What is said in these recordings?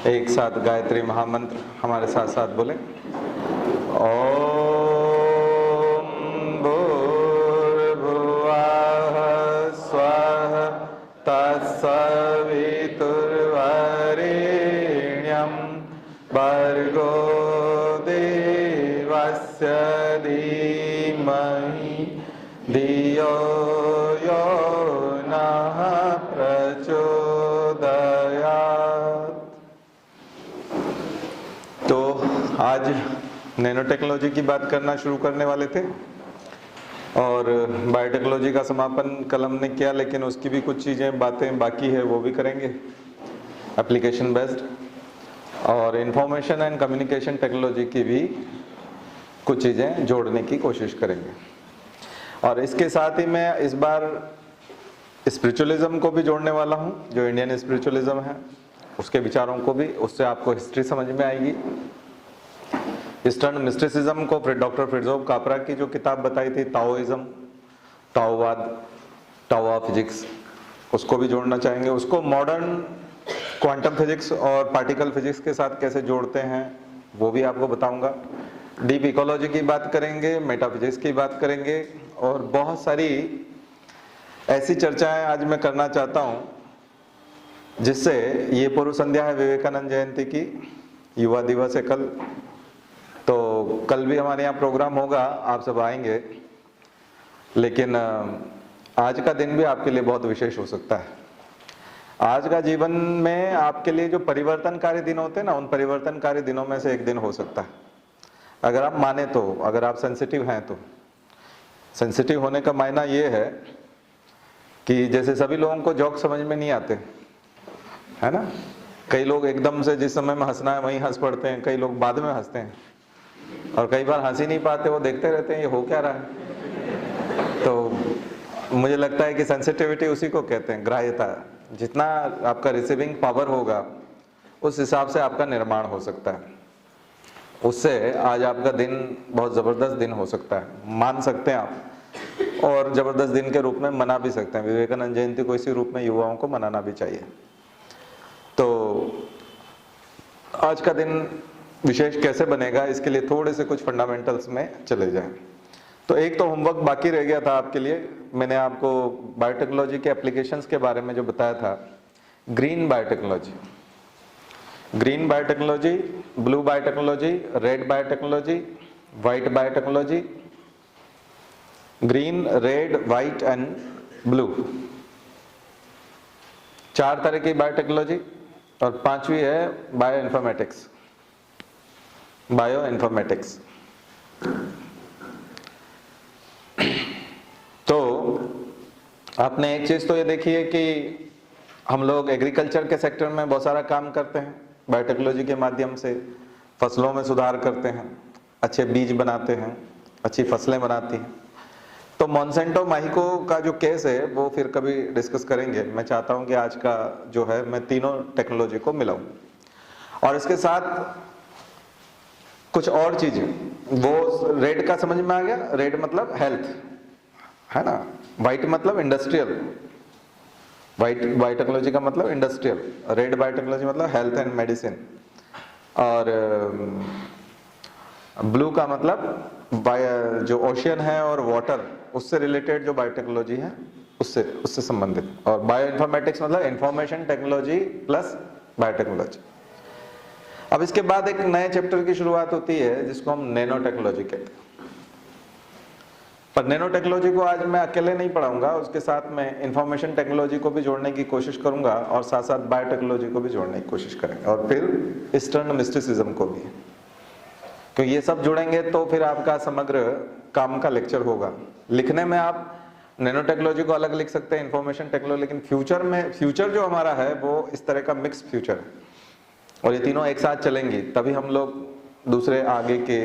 एक साथ गायत्री महामंत्र हमारे साथ साथ बोले। ओम भूर्भुवः स्वः तत्सवितुर्वरेण्यं भर्गो देवस्य धीमहि धियो यो नः प्रचोदयात्। तो आज नैनो टेक्नोलॉजी की बात करना शुरू करने वाले थे और बायोटेक्नोलॉजी का समापन कल हमने किया, लेकिन उसकी भी कुछ चीज़ें बातें बाकी है, वो भी करेंगे एप्लीकेशन बेस्ड। और इंफॉर्मेशन एंड कम्युनिकेशन टेक्नोलॉजी की भी कुछ चीज़ें जोड़ने की कोशिश करेंगे। और इसके साथ ही मैं इस बार स्पिरिचुअलिज्म को भी जोड़ने वाला हूँ, जो इंडियन स्पिरिचुअलिज्म है उसके विचारों को भी, उससे आपको हिस्ट्री समझ में आएगी। ईस्टर्न मिस्टिसिज्म को फिर डॉक्टर फ्रिट्जोफ कापरा की जो किताब बताई थी ताओइज्म, ताओवाद, ताओ फिजिक्स, उसको भी जोड़ना चाहेंगे। उसको मॉडर्न क्वांटम फिजिक्स और पार्टिकल फिजिक्स के साथ कैसे जोड़ते हैं वो भी आपको बताऊंगा। डीप इकोलॉजी की बात करेंगे, मेटाफिजिक्स की बात करेंगे और बहुत सारी ऐसी चर्चाएं आज मैं करना चाहता हूं जिससे ये पूर्व संध्या है विवेकानंद जयंती की, युवा दिवस है कल, तो कल भी हमारे यहाँ प्रोग्राम होगा, आप सब आएंगे। लेकिन आज का दिन भी आपके लिए बहुत विशेष हो सकता है। आज का जीवन में आपके लिए जो परिवर्तनकारी दिन होते हैं ना, उन परिवर्तनकारी दिनों में से एक दिन हो सकता है, अगर आप माने तो, अगर आप सेंसिटिव हैं तो। सेंसिटिव होने का मायना ये है कि जैसे सभी लोगों को जोक समझ में नहीं आते, है ना। कई लोग एकदम से जिस समय में हंसना है वहीं हंस पड़ते हैं, कई लोग बाद में हंसते हैं, और कई बार हंस ही नहीं पाते, वो देखते रहते हैं ये हो क्या रहा है। तो मुझे लगता है कि सेंसिटिविटी उसी को कहते हैं, ग्राह्यता। जितना आपका रिसीविंग पावर होगा उस हिसाब से आपका निर्माण हो सकता है। उससे आज आपका दिन बहुत ज़बरदस्त दिन हो सकता है, मान सकते हैं आप, और ज़बरदस्त दिन के रूप में मना भी सकते हैं। विवेकानंद जयंती को इसी रूप में युवाओं को मनाना भी चाहिए। तो आज का दिन विशेष कैसे बनेगा, इसके लिए थोड़े से कुछ फंडामेंटल्स में चले जाएं। तो एक तो होमवर्क बाकी रह गया था आपके लिए, मैंने आपको बायोटेक्नोलॉजी के एप्लीकेशंस के बारे में जो बताया था। Green biotechnology, green biotechnology, blue biotechnology, red biotechnology, white biotechnology, green, red, white and blue, 4 तरह की बायोटेक्नोलॉजी। और 5वीं है बायो इन्फॉर्मेटिक्स, बायो इन्फॉर्मेटिक्स। तो आपने एक चीज तो ये देखी है कि हम लोग एग्रीकल्चर के सेक्टर में बहुत सारा काम करते हैं, बायोटेक्नोलॉजी के माध्यम से फसलों में सुधार करते हैं, अच्छे बीज बनाते हैं, अच्छी फसलें बनाती हैं। तो मॉन्सेंटो माहिको का जो केस है वो फिर कभी डिस्कस करेंगे। मैं चाहता हूं कि आज का जो है मैं तीनों टेक्नोलॉजी को मिलाऊं, और इसके साथ कुछ और चीजें। वो रेड का समझ में आ गया, रेड मतलब हेल्थ, है ना। वाइट मतलब इंडस्ट्रियल, वाइट बायोटेक्नोलॉजी का मतलब इंडस्ट्रियल, रेड बायोटेक्नोलॉजी मतलब हेल्थ एंड मेडिसिन, और ब्लू का मतलब जो ओशियन है और वाटर, उससे रिलेटेड जो बायोटेक्नोलॉजी है उससे संबंधित। और बायो इन्फॉर्मेटिक्स मतलब इंफॉर्मेशन टेक्नोलॉजी प्लस बायोटेक्नोलॉजी। अब इसके बाद एक नए चैप्टर की शुरुआत होती है जिसको हम नैनो टेक्नोलॉजी कहते हैं। पर नैनो टेक्नोलॉजी को आज मैं अकेले नहीं पढ़ाऊंगा, उसके साथ मैं इंफॉर्मेशन टेक्नोलॉजी को भी जोड़ने की कोशिश करूंगा, और साथ साथ बायोटेक्नोलॉजी को भी जोड़ने की कोशिश करेंगे, और फिर ईस्टर्न मिस्टिसिज्म को भी। तो ये सब जुड़ेंगे तो फिर आपका समग्र काम का लेक्चर होगा। लिखने में आप नैनो टेक्नोलॉजी को अलग लिख सकते हैं, इंफॉर्मेशन टेक्नोलॉजी, लेकिन फ्यूचर में, फ्यूचर जो हमारा है वो इस तरह का मिक्स फ्यूचर है, और ये तीनों एक साथ चलेंगी, तभी हम लोग दूसरे आगे के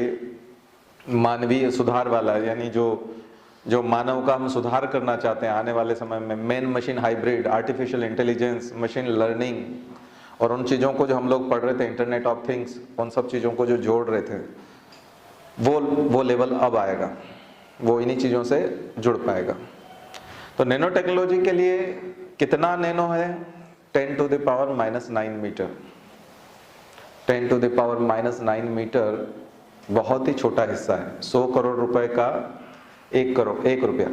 मानवीय सुधार वाला, यानी जो मानव का हम सुधार करना चाहते हैं आने वाले समय में, man machine hybrid, artificial intelligence, machine learning, और उन चीज़ों को जो हम लोग पढ़ रहे थे, इंटरनेट ऑफ थिंग्स, उन सब चीज़ों को जो जोड़ रहे थे, वो लेवल अब आएगा, वो इन्हीं चीज़ों से जुड़ पाएगा। तो नैनो टेक्नोलॉजी के लिए कितना नैनो है? 10⁻⁹ मीटर। 10⁻⁹ मीटर बहुत ही छोटा हिस्सा है। 100 करोड़ रुपए का 1 रुपया।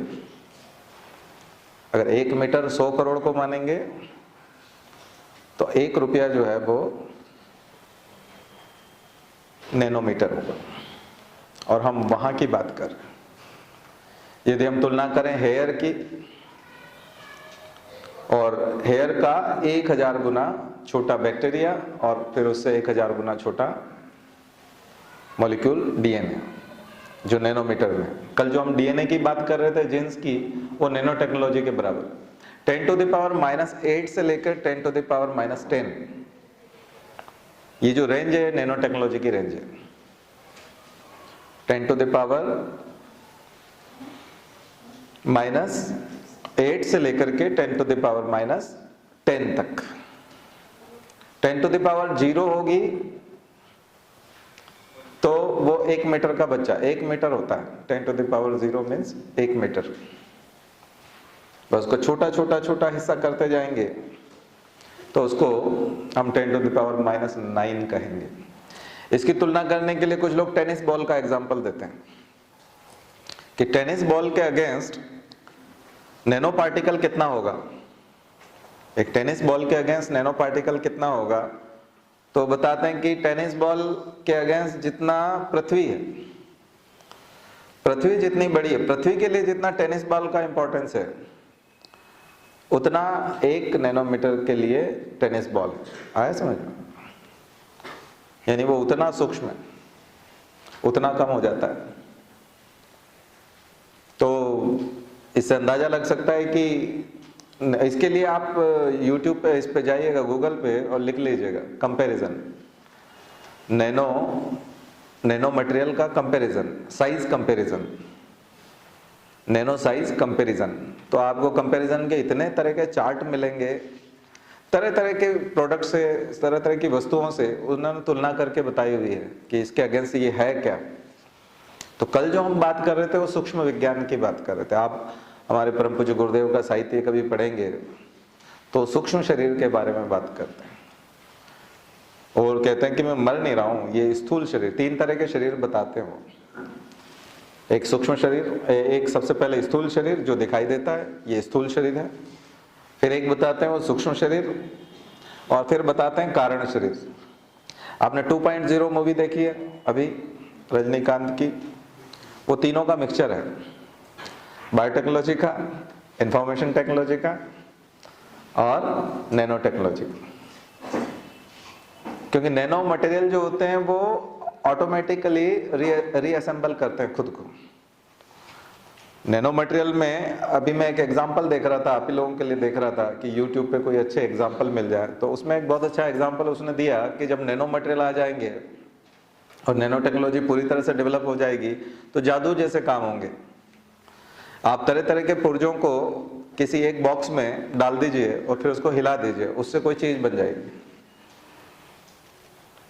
अगर 1 मीटर 100 करोड़ को मानेंगे तो 1 रुपया जो है वो नैनोमीटर होगा, और हम वहां की बात कर रहे हैं। यदि हम तुलना करें हेयर की, और हेयर का 1000 गुना छोटा बैक्टीरिया, और फिर उससे 1000 गुना छोटा मॉलिक्यूल डीएनए, जो नैनोमीटर में। कल जो हम डीएनए की बात कर रहे थे जीन्स की, वो नैनो टेक्नोलॉजी के बराबर। 10⁻⁸ से लेकर 10⁻⁻10, ये जो रेंज है नैनो टेक्नोलॉजी की रेंज है। 10⁻⁸ से लेकर के 10⁻⁻10 तक। 10⁻0 होगी तो वो 1 मीटर का बच्चा, 1 मीटर होता है। 10⁻0 मीन्स 1 मीटर। बस उसको छोटा छोटा छोटा हिस्सा करते जाएंगे तो उसको हम 10⁻⁹ कहेंगे। इसकी तुलना करने के लिए कुछ लोग टेनिस बॉल का एग्जाम्पल देते हैं कि टेनिस बॉल के अगेंस्ट नैनो पार्टिकल कितना होगा। एक टेनिस बॉल के अगेंस्ट नैनो पार्टिकल कितना होगा, तो बताते हैं कि टेनिस बॉल के अगेंस्ट जितना पृथ्वी है, पृथ्वी जितनी बड़ी है, पृथ्वी के लिए जितना टेनिस बॉल का इंपॉर्टेंस है, उतना 1 नैनोमीटर के लिए टेनिस बॉल आया समझ में। यानी वो उतना सूक्ष्म है, उतना कम हो जाता है। तो इससे अंदाजा लग सकता है कि इसके लिए आप YouTube पे इस पे जाइएगा, गूगल पे, और लिख लीजिएगा कंपैरिजन, नैनो मटेरियल का comparison, size comparison, nano size comparison. तो आपको कंपैरिजन के इतने तरह के चार्ट मिलेंगे, तरह तरह के प्रोडक्ट से, तरह तरह की वस्तुओं से उन्होंने तुलना करके बताई हुई है कि इसके अगेंस्ट ये है क्या। तो कल जो हम बात कर रहे थे वो सूक्ष्म विज्ञान की बात कर रहे थे। आप हमारे परम पूज्य गुरुदेव का साहित्य कभी पढ़ेंगे तो सूक्ष्म शरीर के बारे में बात करते हैं, और कहते हैं कि मैं मर नहीं रहा हूं, ये स्थूल शरीर। 3 तरह के शरीर बताते हैं वो। एक सूक्ष्म शरीर, एक सबसे पहले स्थूल शरीर जो दिखाई देता है, ये स्थूल शरीर है। फिर एक बताते हैं वो सूक्ष्म शरीर, और फिर बताते हैं कारण शरीर। आपने 2.0 मूवी देखी है अभी रजनीकांत की, वो तीनों का मिक्सचर है, बायोटेक्नोलॉजी का, इंफॉर्मेशन टेक्नोलॉजी का, और नैनो टेक्नोलॉजी। क्योंकि नैनो मटेरियल जो होते हैं वो ऑटोमेटिकली रीअसेंबल करते हैं खुद को। नैनो मटेरियल में अभी मैं एक एग्जांपल देख रहा था, आप ही लोगों के लिए देख रहा था कि YouTube पे कोई अच्छे एग्जांपल मिल जाए, तो उसमें एक बहुत अच्छा एग्जांपल उसने दिया कि जब नैनो मटेरियल आ जाएंगे और नैनो टेक्नोलॉजी पूरी तरह से डेवलप हो जाएगी तो जादू जैसे काम होंगे। आप तरह तरह के पुर्जों को किसी एक बॉक्स में डाल दीजिए और फिर उसको हिला दीजिए, उससे कोई चीज बन जाएगी,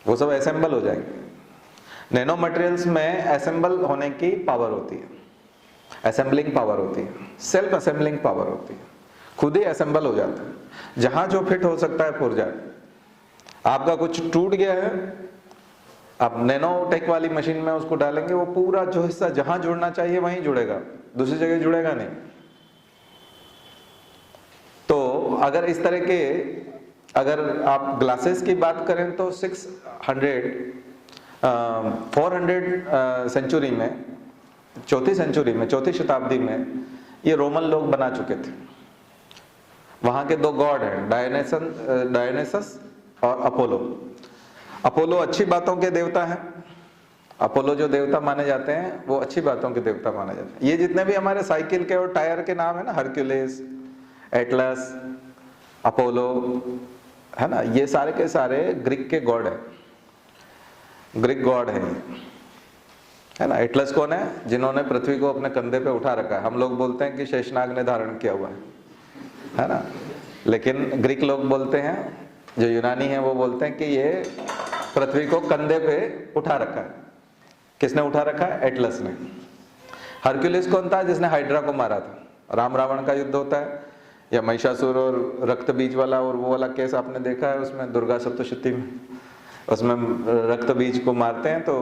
वो सब असेंबल हो जाएंगे। नैनो मटेरियल्स में असेंबल होने की पावर होती है, असेंबलिंग पावर होती है, सेल्फ असेंबलिंग पावर होती है, खुद ही असेंबल हो जाता है। जहां जो फिट हो सकता है पुर्जा, आपका कुछ टूट गया है, आप नैनो टेक वाली मशीन में उसको डालेंगे, वो पूरा जो हिस्सा जहां जुड़ना चाहिए वहीं जुड़ेगा, दूसरी जगह जुड़ेगा नहीं। तो अगर इस तरह के, अगर आप ग्लासेस की बात करें तो 400 सेंचुरी में, चौथी सेंचुरी में, चौथी शताब्दी में ये रोमन लोग बना चुके थे। वहां के 2 गॉड हैं, डायनेसस और अपोलो। अपोलो अच्छी बातों के देवता हैं, अपोलो जो देवता माने जाते हैं वो अच्छी बातों के देवता माने जाते हैं। ये जितने भी हमारे साइकिल के और टायर के नाम है ना, हरक्यूलिस, एटलस, अपोलो, है ना, ये सारे के सारे ग्रीक के गॉड है, ग्रीक गॉड है ना। एटलस कौन है? जिन्होंने पृथ्वी को अपने कंधे पे उठा रखा है। हम लोग बोलते हैं कि शेषनाग ने धारण किया हुआ है ना, लेकिन ग्रीक लोग बोलते हैं, जो यूनानी है वो बोलते हैं कि ये पृथ्वी को कंधे पे उठा रखा है। किसने उठा रखा है? एटलस ने। हरक्यूलिस कौन था? जिसने हाइड्रा को मारा था। राम रावण का युद्ध होता है, या महिषासुर और रक्त बीज वाला और वो वाला केस आपने देखा है उसमें दुर्गा सप्तशती में, उसमें रक्त बीज को मारते हैं तो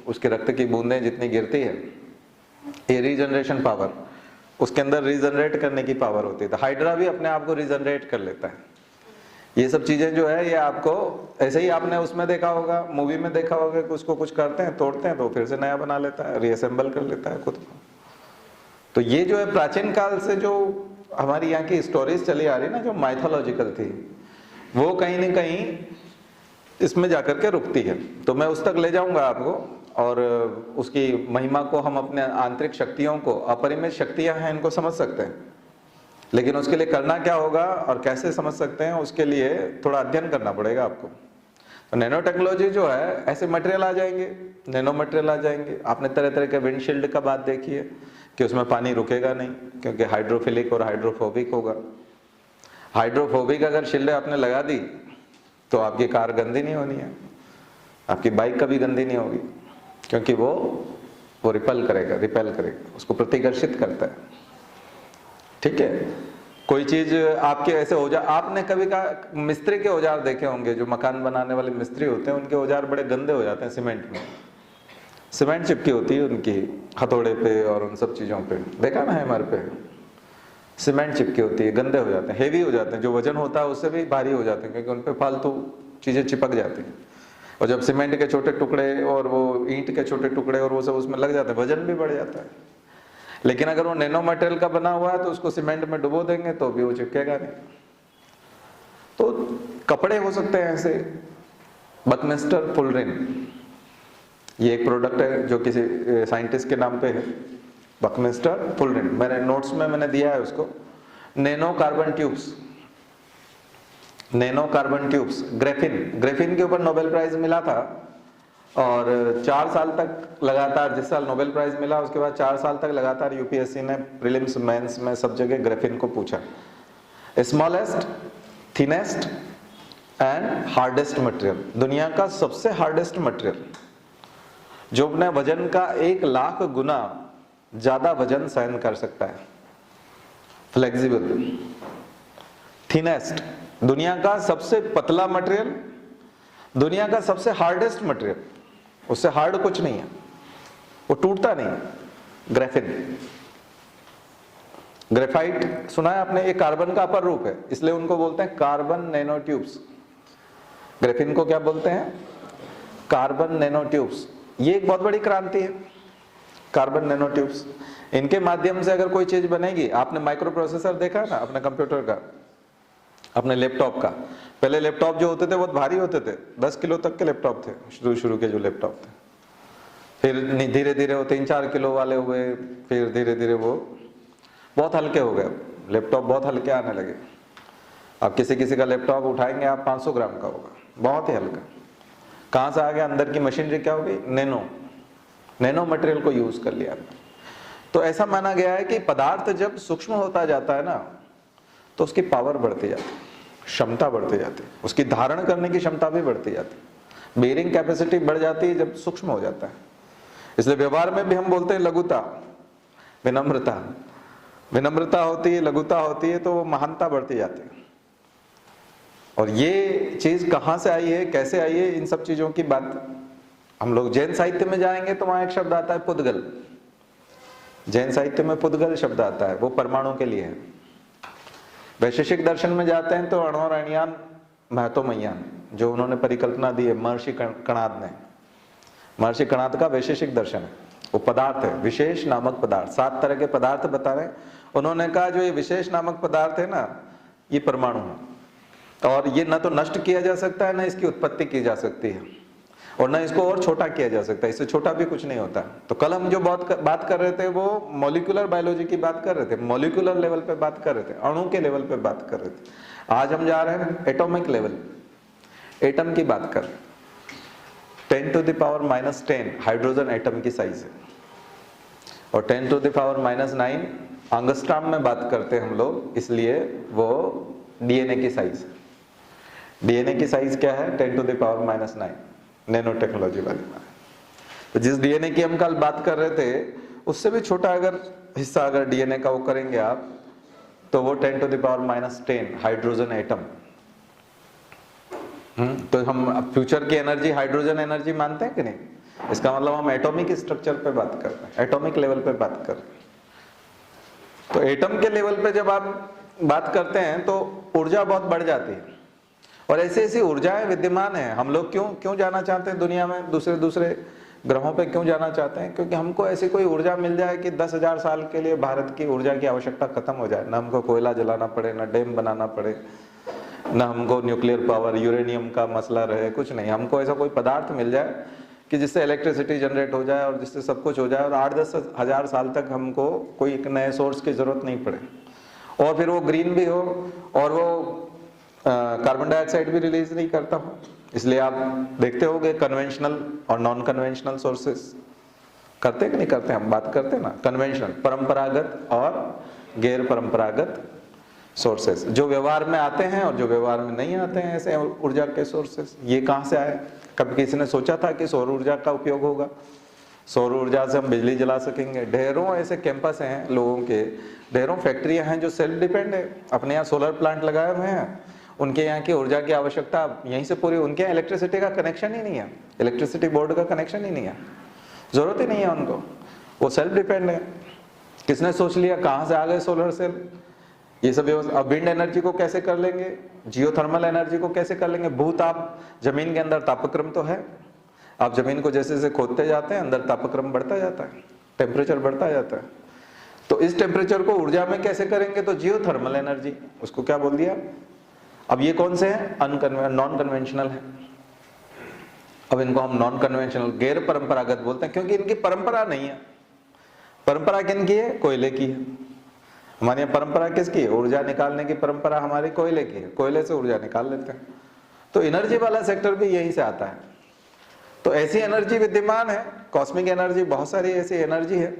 उसके रक्त की बूंदें जितनी गिरती है, ये रीजनरेशन पावर, उसके अंदर रीजनरेट करने की पावर होती है। तो हाइड्रा भी अपने आप को रीजनरेट कर लेता है। ये सब चीजें जो है ये आपको ऐसे ही आपने उसमें देखा होगा, मूवी में देखा होगा कि उसको कुछ करते हैं, तोड़ते हैं तो फिर से नया बना लेता है, रीअसेंबल कर लेता है खुद को। तो ये जो है प्राचीन काल से जो हमारी यहाँ की स्टोरीज चली आ रही ना, जो माइथोलॉजिकल थी, वो कहीं ना कहीं इसमें जाकर के रुकती है। तो मैं उस तक ले जाऊंगा आपको, और उसकी महिमा को हम अपने आंतरिक शक्तियों को, अपरिमित शक्तियां हैं, इनको समझ सकते हैं। लेकिन उसके लिए करना क्या होगा और कैसे समझ सकते हैं, उसके लिए थोड़ा अध्ययन करना पड़ेगा आपको। तो नैनो टेक्नोलॉजी जो है, ऐसे मटेरियल आ जाएंगे, नैनो मटेरियल आ जाएंगे। आपने तरह तरह के विंडशील्ड का बात देखी है कि उसमें पानी रुकेगा नहीं, क्योंकि हाइड्रोफिलिक और हाइड्रोफोबिक होगा। हाइड्रोफोबिक अगर शील्ड आपने लगा दी तो आपकी कार गंदी नहीं होनी है, आपकी बाइक कभी गंदी नहीं होगी, क्योंकि वो रिपेल करेगा, उसको प्रतिकर्षित करता है। ठीक है। कोई चीज आपके ऐसे औजार, आपने कभी का मिस्त्री के औजार देखे होंगे, जो मकान बनाने वाले मिस्त्री होते हैं, उनके औजार बड़े गंदे हो जाते हैं सीमेंट में, सीमेंट चिपकी होती है उनकी हथौड़े पे और उन सब चीजों पे, देखा ना है हमारे पे, सीमेंट चिपकी होती है, गंदे हो जाते हैं, हेवी हो जाते हैं, जो वजन होता है उससे भी भारी हो जाते हैं, क्योंकि उन पे फालतू चीजें चिपक जाती हैं। और जब सीमेंट के छोटे टुकड़े और वो ईंट के छोटे टुकड़े और वो सब उसमें लग जाते हैं, वजन भी बढ़ जाता है। लेकिन अगर वो नैनो मटेरियल का बना हुआ है तो उसको सीमेंट में डुबो देंगे तो भी वो चिपकेगा नहीं। तो कपड़े हो सकते हैं ऐसे, बकमिस्टर फुलरिन, ये एक प्रोडक्ट है जो किसी साइंटिस्ट के नाम पे है, बकमिस्टर फुलरिन। मैंने नोट्स में मैंने दिया है उसको। Nano carbon tubes, nano carbon tubes, Graafian के ऊपर नोबेल प्राइज मिला था, और 4 साल तक लगातार, जिस साल नोबेल प्राइज मिला उसके बाद 4 साल तक लगातार यूपीएससी ने प्रीलिम्स मेंस में सब जगह ग्रेफिन को पूछा। Smallest, thinnest and hardest material, दुनिया का सबसे हार्डेस्ट मटेरियल, जो अपने वजन का 1,00,000 गुना ज्यादा वजन सहन कर सकता है, फ्लेक्सिबल। थिनेस्ट, दुनिया का सबसे पतला मटेरियल, दुनिया का सबसे हार्डेस्ट मटेरियल, उससे हार्ड कुछ नहीं है, वो टूटता नहीं, ग्रेफिन। ग्रेफाइट सुना है आपने, ये कार्बन का अपर रूप है, इसलिए उनको बोलते हैं कार्बन नैनो ट्यूब्स। ग्रेफिन को क्या बोलते हैं? Carbon nano tubes. ये एक बहुत बड़ी क्रांति है, कार्बन नैनो ट्यूब्स। इनके माध्यम से अगर कोई चीज बनेगी, आपने माइक्रो प्रोसेसर देखा ना अपने कंप्यूटर का, अपने लैपटॉप का। पहले लैपटॉप जो होते थे बहुत भारी होते थे, 10 किलो तक के लैपटॉप थे, शुरू के जो लैपटॉप थे। फिर धीरे धीरे वो 3-4 किलो वाले हुए, फिर धीरे धीरे वो बहुत हल्के हो गए, लैपटॉप बहुत हल्के आने लगे। अब किसी का लैपटॉप उठाएंगे आप 500 ग्राम का होगा, बहुत ही हल्का। कहाँ से आ गया? अंदर की मशीनरी क्या हो गई? नैनो मटेरियल को यूज कर लिया। तो ऐसा माना गया है कि पदार्थ जब सूक्ष्म होता जाता है ना, तो उसकी पावर बढ़ती जाती है, क्षमता बढ़ती जाती है, उसकी धारण करने की क्षमता भी बढ़ती जाती है, बेयरिंग कैपेसिटी बढ़ जाती है जब सूक्ष्म हो जाता है। इसलिए व्यवहार में भी हम बोलते हैं लघुता, विनम्रता। विनम्रता होती है, लघुता होती है, तो वो महानता बढ़ती जाती है। और ये चीज कहाँ से आई है, कैसे आई है, इन सब चीजों की बात हम लोग जैन साहित्य में जाएंगे तो वहां एक शब्द आता है पुद्गल। जैन साहित्य में पुद्गल शब्द आता है, वो परमाणु के लिए है। वैशेषिक दर्शन में जाते हैं तो अणु और अणियान, महत्वमय्यान, जो उन्होंने परिकल्पना दी है महर्षि कणाद ने। महर्षि कणाद का वैशेषिक दर्शन है, वो पदार्थ है, विशेष नामक पदार्थ। 7 तरह के पदार्थ बता रहे। उन्होंने कहा जो ये विशेष नामक पदार्थ है ना, ये परमाणु है, और ये न तो नष्ट किया जा सकता है, न इसकी उत्पत्ति की जा सकती है, और न इसको और छोटा किया जा सकता है, इससे छोटा भी कुछ नहीं होता। तो कल हम जो बात कर रहे थे वो मॉलिक्यूलर बायोलॉजी की बात कर रहे थे, मॉलिक्यूलर लेवल पे बात कर रहे थे, अणु के लेवल पे बात कर रहे थे। आज हम जा रहे हैं एटॉमिक लेवल, एटम की बात कर रहे हैं। 10⁻⁻10 हाइड्रोजन एटम की साइज है, और 10⁻⁹ एंगस्ट्रॉम में बात करते हैं हम लोग, इसलिए वो डीएनए की साइज है। डीएनए की साइज क्या है? 10⁻⁹ नैनो टेक्नोलॉजी वाली बात। तो जिस डीएनए की हम कल बात कर रहे थे, उससे भी छोटा अगर हिस्सा अगर डीएनए का वो करेंगे आप, तो वो 10⁻⁻10 हाइड्रोजन एटम। तो हम फ्यूचर की एनर्जी हाइड्रोजन एनर्जी मानते हैं कि नहीं? इसका मतलब हम एटॉमिक स्ट्रक्चर पे बात कर रहे हैं, एटॉमिक लेवल पे बात कर रहे हैं। तो एटम के लेवल पे जब आप बात करते हैं तो ऊर्जा बहुत बढ़ जाती है, और ऐसी ऐसी ऊर्जाएं विद्यमान हैं। हम लोग क्यों जाना चाहते हैं दुनिया में, दूसरे दूसरे ग्रहों पे क्यों जाना चाहते हैं? क्योंकि हमको ऐसी कोई ऊर्जा मिल जाए कि 10,000 साल के लिए भारत की ऊर्जा की आवश्यकता खत्म हो जाए, ना हमको कोयला जलाना पड़े, ना डैम बनाना पड़े, ना हमको न्यूक्लियर पावर, यूरेनियम का मसला रहे, कुछ नहीं। हमको ऐसा कोई पदार्थ मिल जाए कि जिससे इलेक्ट्रिसिटी जनरेट हो जाए और जिससे सब कुछ हो जाए, और 8-10 हज़ार साल तक हमको कोई एक नए सोर्स की जरूरत नहीं पड़े, और फिर वो ग्रीन भी हो और वो कार्बन डाइऑक्साइड भी रिलीज नहीं करता हो। इसलिए आप देखते होंगे कन्वेंशनल और नॉन कन्वेंशनल सोर्सेस करते कि नहीं करते? हम बात करते हैं ना, कन्वेंशनल परंपरागत और गैर परंपरागत सोर्सेस, जो व्यवहार में आते हैं और जो व्यवहार में नहीं आते हैं, ऐसे ऊर्जा के सोर्सेस। ये कहाँ से आए? कभी किसी ने सोचा था कि सौर ऊर्जा का उपयोग होगा, सौर ऊर्जा से हम बिजली जला सकेंगे? ढेरों ऐसे कैंपस हैं लोगों के, ढेरों फैक्ट्रियां हैं जो सेल्फ डिपेंड है, अपने यहाँ सोलर प्लांट लगाए हुए हैं, उनके यहाँ की ऊर्जा की आवश्यकता यहीं से पूरी। उनके यहाँ इलेक्ट्रिसिटी का कनेक्शन ही नहीं है, इलेक्ट्रिसिटी बोर्ड का कनेक्शन ही नहीं है, जरूरत ही नहीं है उनको, वो सेल्फ डिपेंड है। किसने सोच लिया? कहाँ से आ गए सोलर सेल, ये सब व्यवस्था। अब विंड एनर्जी को कैसे कर लेंगे, जियोथर्मल एनर्जी को कैसे कर लेंगे? भूताप, जमीन के अंदर तापक्रम तो है, आप जमीन को जैसे जैसे खोदते जाते हैं अंदर तापक्रम बढ़ता जाता है, टेम्परेचर बढ़ता जाता है। तो इस टेम्परेचर को ऊर्जा में कैसे करेंगे? तो जियोथर्मल एनर्जी, उसको क्या बोल दिया? अब ये कौन से हैं? नॉन कन्वेंशनल है। अब इनको हम नॉन कन्वेंशनल, गैर परंपरागत बोलते हैं, क्योंकि इनकी परंपरा नहीं है। परंपरा किनकी है? कोयले की है। हमारे यहाँ परंपरा किसकी है? ऊर्जा निकालने की परंपरा हमारी कोयले की है, कोयले से ऊर्जा निकाल लेते हैं। तो एनर्जी वाला सेक्टर भी यहीं से आता है। तो ऐसी एनर्जी विद्यमान है, कॉस्मिक एनर्जी, बहुत सारी ऐसी एनर्जी है,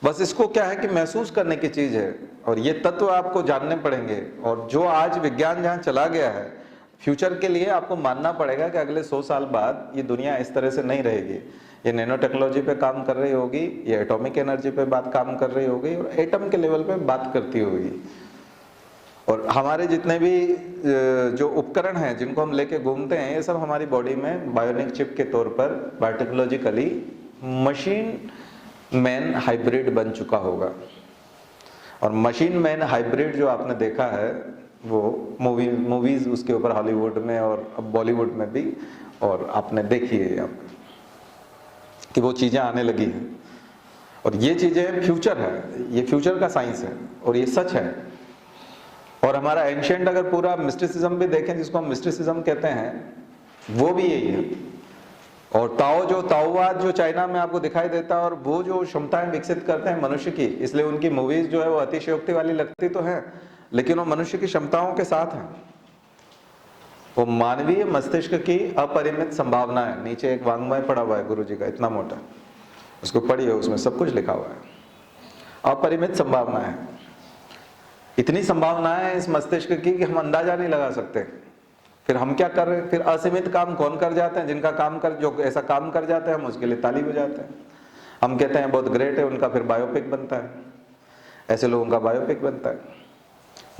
बस इसको क्या है कि महसूस करने की चीज है, और ये तत्व आपको जानने पड़ेंगे। और जो आज विज्ञान जहाँ चला गया है, फ्यूचर के लिए आपको मानना पड़ेगा कि अगले 100 साल बाद ये दुनिया इस तरह से नहीं रहेगी। ये नैनो टेक्नोलॉजी पे काम कर रही होगी, ये एटॉमिक एनर्जी पे बात काम कर रही होगी, और एटम के लेवल पे बात करती होगी। और हमारे जितने भी जो उपकरण हैं जिनको हम लेके घूमते हैं, ये सब हमारी बॉडी में बायोनिक चिप के तौर पर बायोटेक्नोलॉजिकली मशीन मैन हाइब्रिड बन चुका होगा। और मशीन मैन हाइब्रिड जो आपने देखा है वो मूवीज उसके ऊपर हॉलीवुड में और अब बॉलीवुड में भी, और आपने देखी है आप कि वो चीजें आने लगी हैं। और ये चीजें फ्यूचर है, ये फ्यूचर का साइंस है और ये सच है। और हमारा एंशिएंट अगर पूरा मिस्टिसिज्म भी देखें, जिसको हम मिस्टिसिज्म कहते हैं, वो भी यही है। और ताओवाद जो चाइना में आपको दिखाई देता है, और वो जो क्षमताएं विकसित करते हैं मनुष्य की, इसलिए उनकी मूवीज जो है वो अतिशयोक्ति वाली लगती तो है, लेकिन वो मनुष्य की क्षमताओं के साथ है। वो मानवीय मस्तिष्क की अपरिमित संभावना है। नीचे एक वांग्मय पड़ा हुआ है गुरुजी का, इतना मोटा, उसको पढ़िए, उसमें सब कुछ लिखा हुआ है। अपरिमित संभावना है, इतनी संभावना है इस मस्तिष्क की कि हम अंदाजा नहीं लगा सकते। फिर हम क्या कर रहे हैं? फिर असीमित काम कौन कर जाते हैं? जिनका काम कर, जो ऐसा काम कर जाते हैं, हम उसके लिए ताली बजाते हैं, हम कहते हैं बहुत ग्रेट है, उनका फिर बायोपिक बनता है, ऐसे लोगों का बायोपिक बनता है,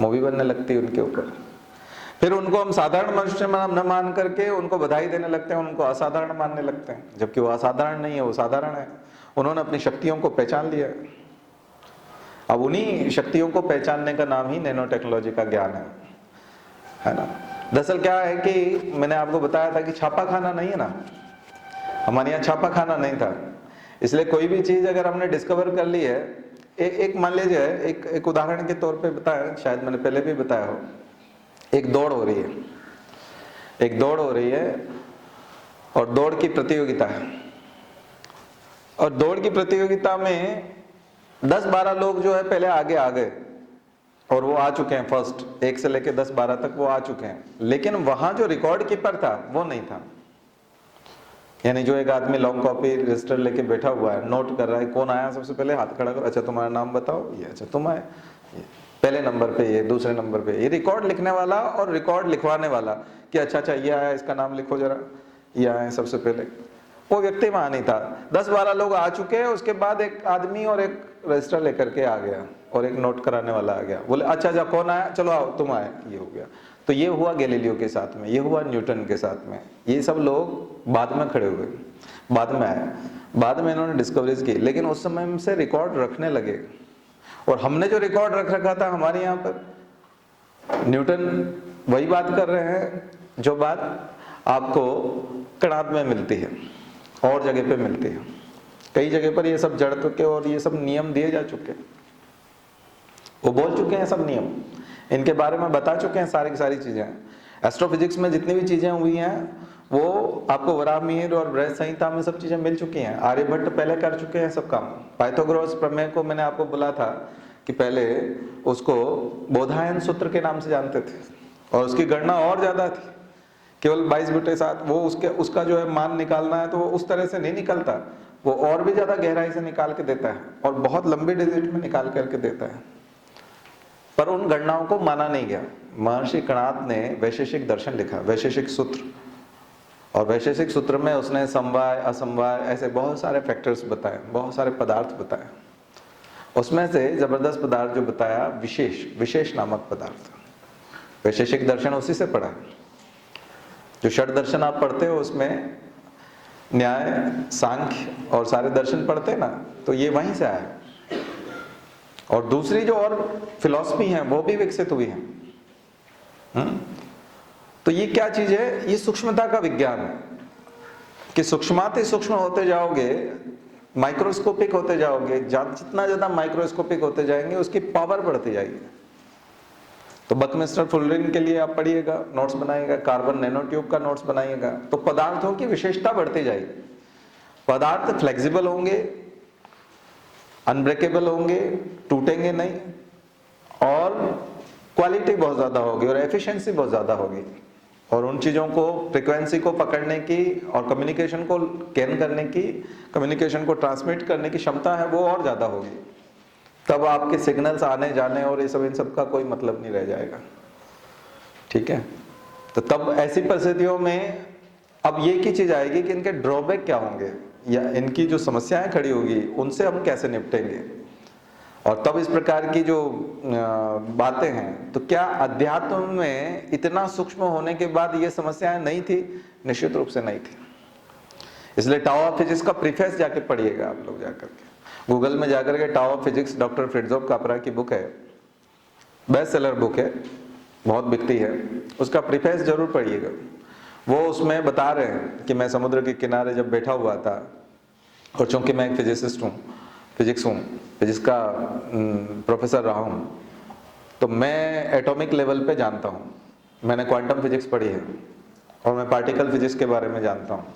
मूवी बनने लगती है उनके ऊपर। फिर उनको हम साधारण मनुष्य न मान करके उनको बधाई देने लगते हैं, उनको असाधारण मानने लगते हैं, जबकि वो असाधारण नहीं है, वो साधारण है। उन्होंने अपनी शक्तियों को पहचान लिया है। अब उन्हीं शक्तियों को पहचानने का नाम ही नैनो टेक्नोलॉजी का ज्ञान है ना। दरअसल क्या है कि मैंने आपको बताया था कि छापा खाना नहीं है ना, हमारे यहाँ छापा खाना नहीं था। इसलिए कोई भी चीज अगर हमने डिस्कवर कर ली है, एक मान लीजिए, एक उदाहरण के तौर पे बताया, शायद मैंने पहले भी बताया हो, एक दौड़ हो रही है, एक दौड़ हो रही है और दौड़ की प्रतियोगिता है, और दौड़ की प्रतियोगिता में 10-12 लोग जो है पहले आगे आ गए और वो आ चुके हैं, फर्स्ट 1 से लेके 10-12 तक वो आ चुके हैं। लेकिन वहां जो रिकॉर्ड कीपर था वो नहीं था, यानी जो एक आदमी लॉन्ग कॉपी रजिस्टर लेके बैठा हुआ है, नोट कर रहा है कौन आया सबसे पहले, हाथ खड़ा करो, अच्छा तुम्हारा नाम बताओ, ये अच्छा तुम आए, पहले नंबर पे, ये दूसरे नंबर पे, ये रिकॉर्ड लिखने वाला और रिकॉर्ड लिखवाने वाला कि अच्छा ये आया, इसका नाम लिखो जरा, ये आए सबसे पहले, वो व्यक्ति वहां नहीं था। 10-12 लोग आ चुके हैं, उसके बाद एक आदमी और एक रजिस्टर लेकर के आ गया और एक नोट कराने वाला आ गया, बोले अच्छा कौन आया, चलो आओ तुम आए, ये हो गया। तो ये हुआ गैलीलियो के साथ में, ये हुआ न्यूटन के साथ में, ये सब लोग बाद में खड़े हुए, बाद में आए, बाद में इन्होंने डिस्कवरीज की, लेकिन उस समय से रिकॉर्ड रखने लगे। और हमने जो रिकॉर्ड रख रखा था हमारे यहाँ पर, न्यूटन वही बात कर रहे हैं जो बात आपको कणाद में मिलती है और जगह पे मिलती है। कई जगह पर ये सब जड़ के और ये सब नियम दिए जा चुके हैं, वो बोल चुके हैं सब नियम, इनके बारे में बता चुके हैं सारी की सारी चीजें। एस्ट्रोफिजिक्स में जितनी भी चीजें हुई हैं वो आपको वराहमिहिर और बृहद संहिता में सब चीजें मिल चुकी हैं। आर्यभट्ट पहले कर चुके हैं सब काम। पाइथागोरस प्रमेय को मैंने आपको बोला था कि पहले उसको बोधायन सूत्र के नाम से जानते थे और उसकी गणना और ज्यादा थी, केवल 22/7। वो उसका जो है मान निकालना है तो वो उस तरह से नहीं निकलता, वो और भी ज्यादा गहराई से निकाल के देता है और बहुत लंबे डिजिट में निकाल करके देता है, पर उन गणनाओं को माना नहीं गया। महर्षि कणाद ने वैशेषिक दर्शन लिखा, वैशेषिक सूत्र, और वैशेषिक सूत्र में उसने समवाय असमवाय ऐसे बहुत सारे फैक्टर्स बताए, बहुत सारे पदार्थ बताए। उसमें से जबरदस्त पदार्थ जो बताया विशेष नामक पदार्थ, वैशेषिक दर्शन उसी से पढ़ा। जो षट दर्शन आप पढ़ते हो उसमें न्याय, सांख्य और सारे दर्शन पढ़ते हैं ना, तो ये वहीं से आया। और दूसरी जो और फिलॉसफी है वो भी विकसित हुई है। तो ये क्या चीज है? ये सूक्ष्मता का विज्ञान है कि सूक्ष्माति सूक्ष्म होते जाओगे, माइक्रोस्कोपिक होते जाओगे, जितना ज्यादा माइक्रोस्कोपिक होते जाएंगे उसकी पावर बढ़ती जाएगी। तो बकमिस्टर फुलरिन के लिए आप पढ़िएगा, नोट्स बनाइएगा, कार्बन नैनो ट्यूब का नोट्स बनाइएगा, तो पदार्थों की विशेषता बढ़ती जाएगी। पदार्थ फ्लेक्सिबल होंगे, अनब्रेकेबल होंगे, टूटेंगे नहीं, और क्वालिटी बहुत ज्यादा होगी और एफिशिएंसी बहुत ज्यादा होगी, और उन चीजों को फ्रीक्वेंसी को पकड़ने की और कम्युनिकेशन को कैन करने की, कम्युनिकेशन को ट्रांसमिट करने की क्षमता है वो और ज्यादा होगी। तब आपके सिग्नल्स आने जाने और ये सब इन सब का कोई मतलब नहीं रह जाएगा। ठीक है, तो तब ऐसी परिस्थितियों में अब ये की चीज आएगी कि इनके ड्रॉबैक क्या होंगे या इनकी जो समस्याएं खड़ी होगी उनसे हम कैसे निपटेंगे। और तब इस प्रकार की जो बातें हैं, तो क्या अध्यात्म में इतना सूक्ष्म होने के बाद ये समस्याएं नहीं थी? निश्चित रूप से नहीं थी। इसलिए टाओ ऑफ फिजिक्स का प्रीफेस जाके पढ़िएगा आप लोग, जाकर के गूगल में जाकर के tau of physics doctor फ्रिट्जोफ Kapra की बुक है, बेस्ट सेलर बुक है, बहुत बिकती है, उसका प्रीफेस जरूर पढ़िएगा। वो उसमें बता रहे हैं कि मैं समुद्र के किनारे जब बैठा हुआ था, और चूंकि मैं एक फिजिसिस्ट हूँ, फिजिक्स का प्रोफेसर रहा हूँ, तो मैं एटॉमिक लेवल पे जानता हूँ, मैंने क्वांटम फिजिक्स पढ़ी है और मैं पार्टिकल फिजिक्स के बारे में जानता हूँ।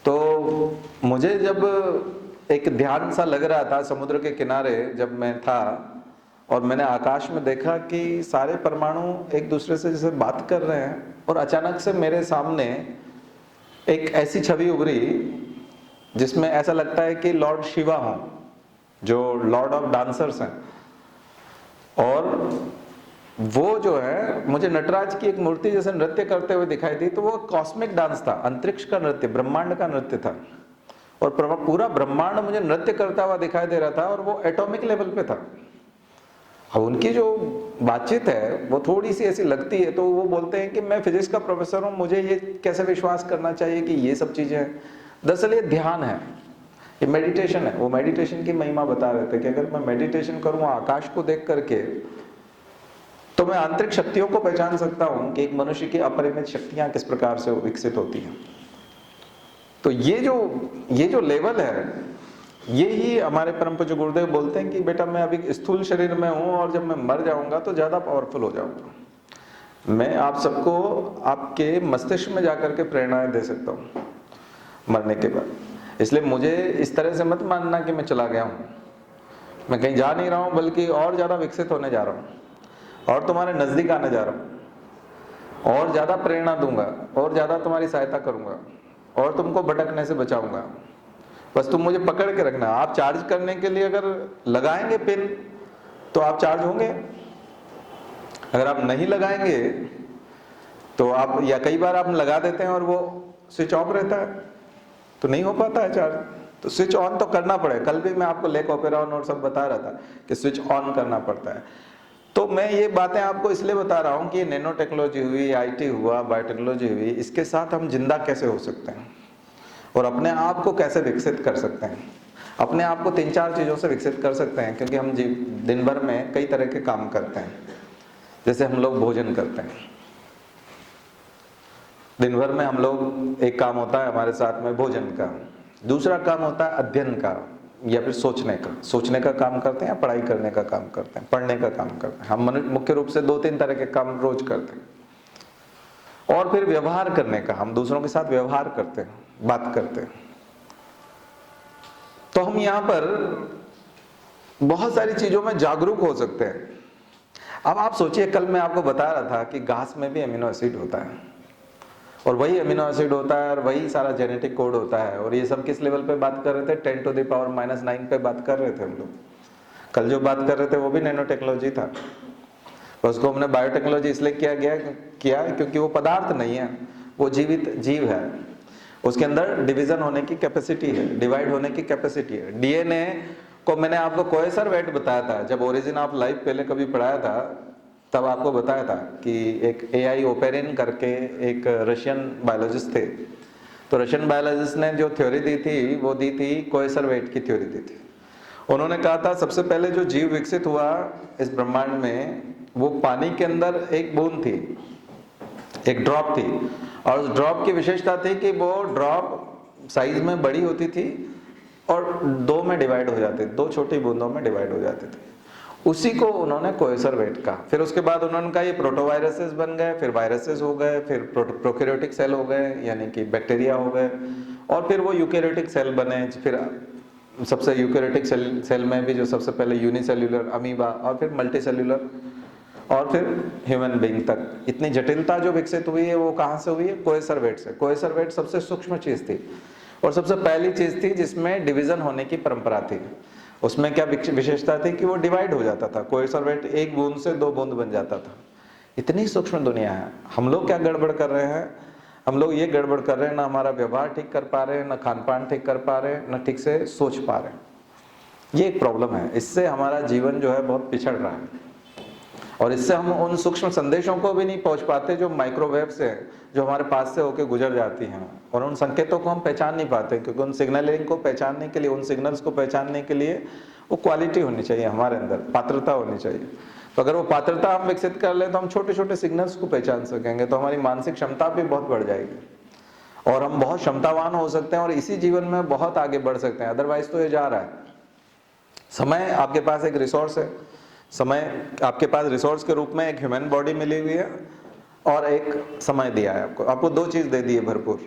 तो मुझे जब एक ध्यान सा लग रहा था समुद्र के किनारे जब मैं था, और मैंने आकाश में देखा कि सारे परमाणु एक दूसरे से जैसे बात कर रहे हैं, और अचानक से मेरे सामने एक ऐसी छवि उभरी जिसमें ऐसा लगता है कि लॉर्ड शिवा हों, जो लॉर्ड ऑफ डांसर्स हैं, और वो जो है मुझे नटराज की एक मूर्ति जैसे नृत्य करते हुए दिखाई दी। तो वो कॉस्मिक डांस था, अंतरिक्ष का नृत्य, ब्रह्मांड का नृत्य था, और पूरा ब्रह्मांड मुझे नृत्य करता हुआ दिखाई दे रहा था, और वो एटॉमिक लेवल पे था। अब उनकी जो बातचीत है वो थोड़ी सी ऐसी लगती है, तो वो बोलते हैं कि मैं फिजिक्स का प्रोफेसर हूँ, मुझे ये कैसे विश्वास करना चाहिए कि ये सब चीजें हैं। दरअसल ये ध्यान है, ये मेडिटेशन है। वो मेडिटेशन की महिमा बता रहे थे कि अगर मैं मेडिटेशन करूँ आकाश को देख करके, तो मैं आंतरिक शक्तियों को पहचान सकता हूँ कि एक मनुष्य की अपरिमित शक्तियां किस प्रकार से विकसित होती हैं। तो ये जो लेवल है, ये ही हमारे परम पूज्य गुरुदेव बोलते हैं कि बेटा मैं अभी स्थूल शरीर में हूं, और जब मैं मर जाऊंगा तो ज्यादा पावरफुल हो जाऊंगा। मैं आप सबको आपके मस्तिष्क में जाकर के प्रेरणाएं दे सकता हूं मरने के बाद। इसलिए मुझे इस तरह से मत मानना कि मैं चला गया हूं, मैं कहीं जा नहीं रहा हूं, बल्कि और ज्यादा विकसित होने जा रहा हूं, और तुम्हारे नजदीक आने जा रहा हूं, और ज्यादा प्रेरणा दूंगा, और ज्यादा तुम्हारी सहायता करूंगा, और तुमको भटकने से बचाऊंगा। बस तुम मुझे पकड़ के रखना। आप चार्ज करने के लिए अगर लगाएंगे पिन तो आप चार्ज होंगे, अगर आप नहीं लगाएंगे तो आप, या कई बार आप लगा देते हैं और वो स्विच ऑफ रहता है तो नहीं हो पाता है चार्ज। तो स्विच ऑन तो करना पड़ेगा। कल भी मैं आपको लेक ओपेरा और सब बता रहा था कि स्विच ऑन करना पड़ता है। तो मैं ये बातें आपको इसलिए बता रहा हूँ कि नैनो टेक्नोलॉजी हुई, आईटी हुआ, बायोटेक्नोलॉजी हुई, इसके साथ हम जिंदा कैसे हो सकते हैं और अपने आप को कैसे विकसित कर सकते हैं। अपने आप को 3-4 चीज़ों से विकसित कर सकते हैं, क्योंकि हम दिन भर में कई तरह के काम करते हैं। जैसे हम लोग भोजन करते हैं, दिन भर में हम लोग, एक काम होता है हमारे साथ में भोजन का, दूसरा काम होता है अध्ययन का या फिर सोचने का काम करते हैं, या पढ़ाई करने का काम करते हैं, पढ़ने का काम करते हैं। हम मुख्य रूप से 2-3 तरह के काम रोज करते हैं। और फिर व्यवहार करने का, हम दूसरों के साथ व्यवहार करते हैं, बात करते हैं। तो हम यहाँ पर बहुत सारी चीजों में जागरूक हो सकते हैं। अब आप सोचिए, कल मैं आपको बता रहा था कि घास में भी अमीनो एसिड होता है, और वही अमीनो एसिड होता है और वही सारा जेनेटिक कोड होता है। और ये सब किस लेवल पे बात कर रहे थे? 10⁻⁻⁹ पे बात कर रहे थे हम लोग। कल जो बात कर रहे थे वो भी नैनो टेक्नोलॉजी था। उसको हमने बायोटेक्नोलॉजी इसलिए किया क्योंकि वो पदार्थ नहीं है, वो जीवित जीव है। उसके अंदर डिवीजन होने की कैपेसिटी है, डिवाइड होने की कैपेसिटी है। डीएनए को मैंने आपको कोएसर वेट बताया था, जब ओरिजिन ऑफ लाइफ पहले कभी पढ़ाया था, तब आपको बताया था कि एक AI ओपेरिन करके एक रशियन बायोलॉजिस्ट थे। तो रशियन बायोलॉजिस्ट ने जो थ्योरी दी थी, वो दी थी कोएसर वेट की थ्योरी दी थी। उन्होंने कहा था सबसे पहले जो जीव विकसित हुआ इस ब्रह्मांड में, वो पानी के अंदर एक बूंद थी, एक ड्रॉप थी। और उस ड्रॉप की विशेषता थी कि वो ड्रॉप साइज में बड़ी होती थी और 2 में डिवाइड हो जाती थी, 2 छोटी बूंदों में डिवाइड हो जाती थी। उसी को उन्होंने कोएसर वेट कहा। फिर उसके बाद उन्होंने कहा ये प्रोटोवायरसेस बन गए, फिर वायरसेस हो गए, फिर प्रोकैरियोटिक सेल हो गए, यानी कि बैक्टीरिया हो गए, और फिर वो यूकैरियोटिक सेल बने। फिर सबसे यूकैरियोटिक सेल में भी जो सबसे पहले यूनिसेल्यूलर अमीबा, और फिर मल्टीसेल्यूलर, और फिर ह्यूमन बीइंग तक। इतनी जटिलता जो विकसित हुई है वो कहाँ से हुई है? कोएसर वेट से। कोएसर वेट सबसे सूक्ष्म चीज थी और सबसे पहली चीज थी जिसमें डिवीजन होने की परंपरा थी। उसमें क्या विशेषता थी कि वो डिवाइड हो जाता था। कोएसर वेट 1 बूंद से 2 बूंद बन जाता था। इतनी सूक्ष्म दुनिया है। हम लोग क्या गड़बड़ कर रहे हैं? हम लोग ये गड़बड़ कर रहे हैं, ना हमारा व्यवहार ठीक कर पा रहे हैं, ना खान पान ठीक कर पा रहे हैं, ना ठीक से सोच पा रहे हैं। ये एक प्रॉब्लम है। इससे हमारा जीवन जो है बहुत पिछड़ रहा है, और इससे हम उन सूक्ष्म संदेशों को भी नहीं पहुंच पाते जो माइक्रोवेव से, जो हमारे पास से होकर गुजर जाती हैं, और उन संकेतों को हम पहचान नहीं पाते, क्योंकि उन सिग्नलिंग को पहचानने के लिए, उन सिग्नल्स को पहचानने के लिए वो क्वालिटी होनी चाहिए हमारे अंदर, पात्रता होनी चाहिए। तो अगर वो पात्रता हम विकसित कर ले तो हम छोटे छोटे सिग्नल्स को पहचान सकेंगे, तो हमारी मानसिक क्षमता भी बहुत बढ़ जाएगी और हम बहुत क्षमतावान हो सकते हैं और इसी जीवन में बहुत आगे बढ़ सकते हैं। अदरवाइज तो ये जा रहा है। समय आपके पास एक रिसोर्स है, समय आपके पास रिसोर्स के रूप में एक ह्यूमन बॉडी मिली हुई है और एक समय दिया है आपको। आपको 2 चीज दे दी है भरपूर।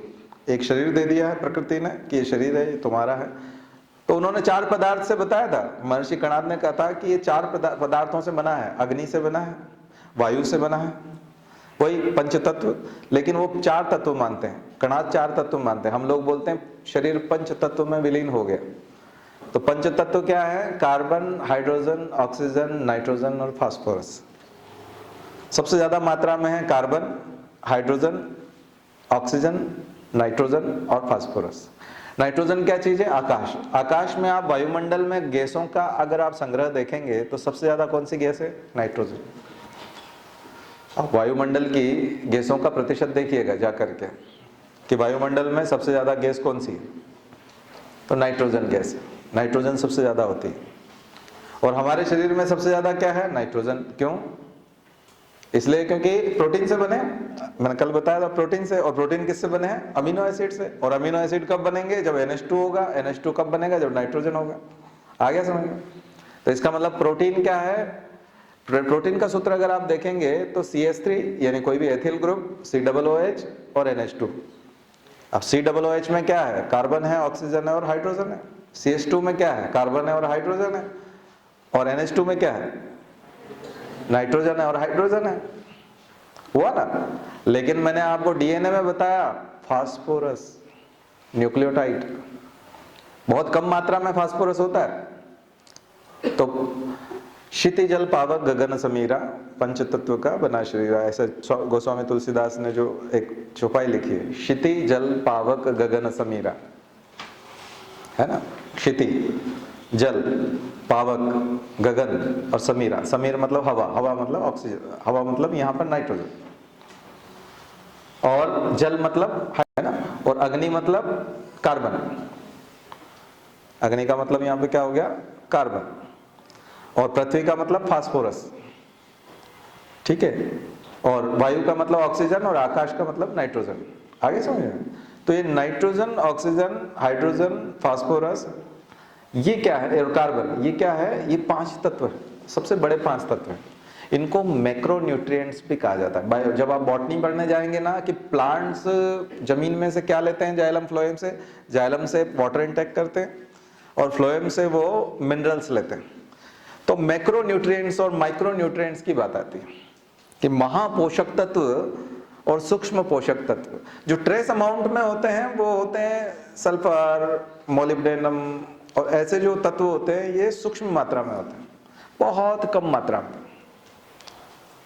एक शरीर दे दिया है प्रकृति ने कि ये शरीर है, ये तुम्हारा है। तो उन्होंने 4 पदार्थ से बताया था। महर्षि कणाद ने कहा था कि ये 4 पदार्थों से बना है। अग्नि से बना है, वायु से बना है, वही पंचतत्व। लेकिन वो 4 तत्व मानते हैं, कणाद 4 तत्व मानते हैं। हम लोग बोलते हैं शरीर 5 तत्व में विलीन हो गया। तो पंच तत्व क्या है? कार्बन, हाइड्रोजन, ऑक्सीजन, नाइट्रोजन और फास्फोरस। सबसे ज्यादा मात्रा में है कार्बन, हाइड्रोजन, ऑक्सीजन, नाइट्रोजन और फास्फोरस। नाइट्रोजन क्या चीज है? आकाश। आकाश में आप वायुमंडल में गैसों का अगर आप संग्रह देखेंगे तो सबसे ज्यादा कौन सी गैस है? नाइट्रोजन। आप वायुमंडल की गैसों का प्रतिशत देखिएगा जाकर के कि वायुमंडल में सबसे ज्यादा गैस कौन सी है? तो नाइट्रोजन गैस है। नाइट्रोजन सबसे ज्यादा होती है। और हमारे शरीर में सबसे ज्यादा क्या है? नाइट्रोजन। क्यों? इसलिए क्योंकि प्रोटीन से बने। मैंने कल बताया था प्रोटीन से। और प्रोटीन किससे बने हैं? अमीनो एसिड से। और अमीनो एसिड कब बनेंगे? जब NH2 होगा। NH2 कब बनेगा? जब नाइट्रोजन होगा। आ गया समझ में? तो इसका मतलब प्रोटीन क्या है? प्रोटीन का सूत्र अगर आप देखेंगे तो CH3 यानी कोई भी एथिल ग्रुप, COOH और NH2। अब COOH में क्या है? कार्बन है, ऑक्सीजन है और हाइड्रोजन है। CH2 में क्या है? कार्बन है और हाइड्रोजन है। और NH2 में क्या है? नाइट्रोजन है और हाइड्रोजन है। हुआ ना? लेकिन मैंने आपको DNA में बताया फास्फोरस, न्यूक्लियोटाइड। बहुत कम मात्रा में फास्फोरस होता है। तो क्षिति जल पावक गगन समीरा, पंच तत्व का बना शरीर। ऐसे गोस्वामी तुलसीदास ने जो एक चौपाई लिखी है, क्षिति जल पावक गगन समीरा, है ना? क्षिति जल, पावक, गगन और समीरा। समीर मतलब हवा, हवा मतलब ऑक्सीजन, हवा मतलब यहाँ पर नाइट्रोजन, और जल मतलब है ना, और अग्नि मतलब कार्बन। अग्नि का मतलब यहाँ पे क्या हो गया, कार्बन, और पृथ्वी का मतलब फास्फोरस, ठीक है, और वायु का मतलब ऑक्सीजन, और आकाश का मतलब नाइट्रोजन। आगे समझे? तो ये नाइट्रोजन, ऑक्सीजन, हाइड्रोजन, फास्फोरस, ये क्या है, और कार्बन, ये क्या है, ये 5 तत्व है, सबसे बड़े 5 तत्व हैं। इनको मैक्रो न्यूट्रिएंट्स भी कहा जाता है। जब आप बॉटनी पढ़ने जाएंगे ना, कि प्लांट्स जमीन में से क्या लेते हैं, जाइलम फ्लोएम से, जाइलम से वाटर इंटेक करते हैं, और फ्लोएम से वो मिनरल्स लेते हैं। तो मैक्रो न्यूट्रिएंट्स और माइक्रो न्यूट्रिएंट्स की बात आती है कि महापोषक तत्व और सूक्ष्म पोषक तत्व। जो ट्रेस अमाउंट में होते हैं वो होते हैं सल्फर, मोलिब्डेनम, और ऐसे जो तत्व होते हैं ये सूक्ष्म मात्रा में होते हैं, बहुत कम मात्रा में,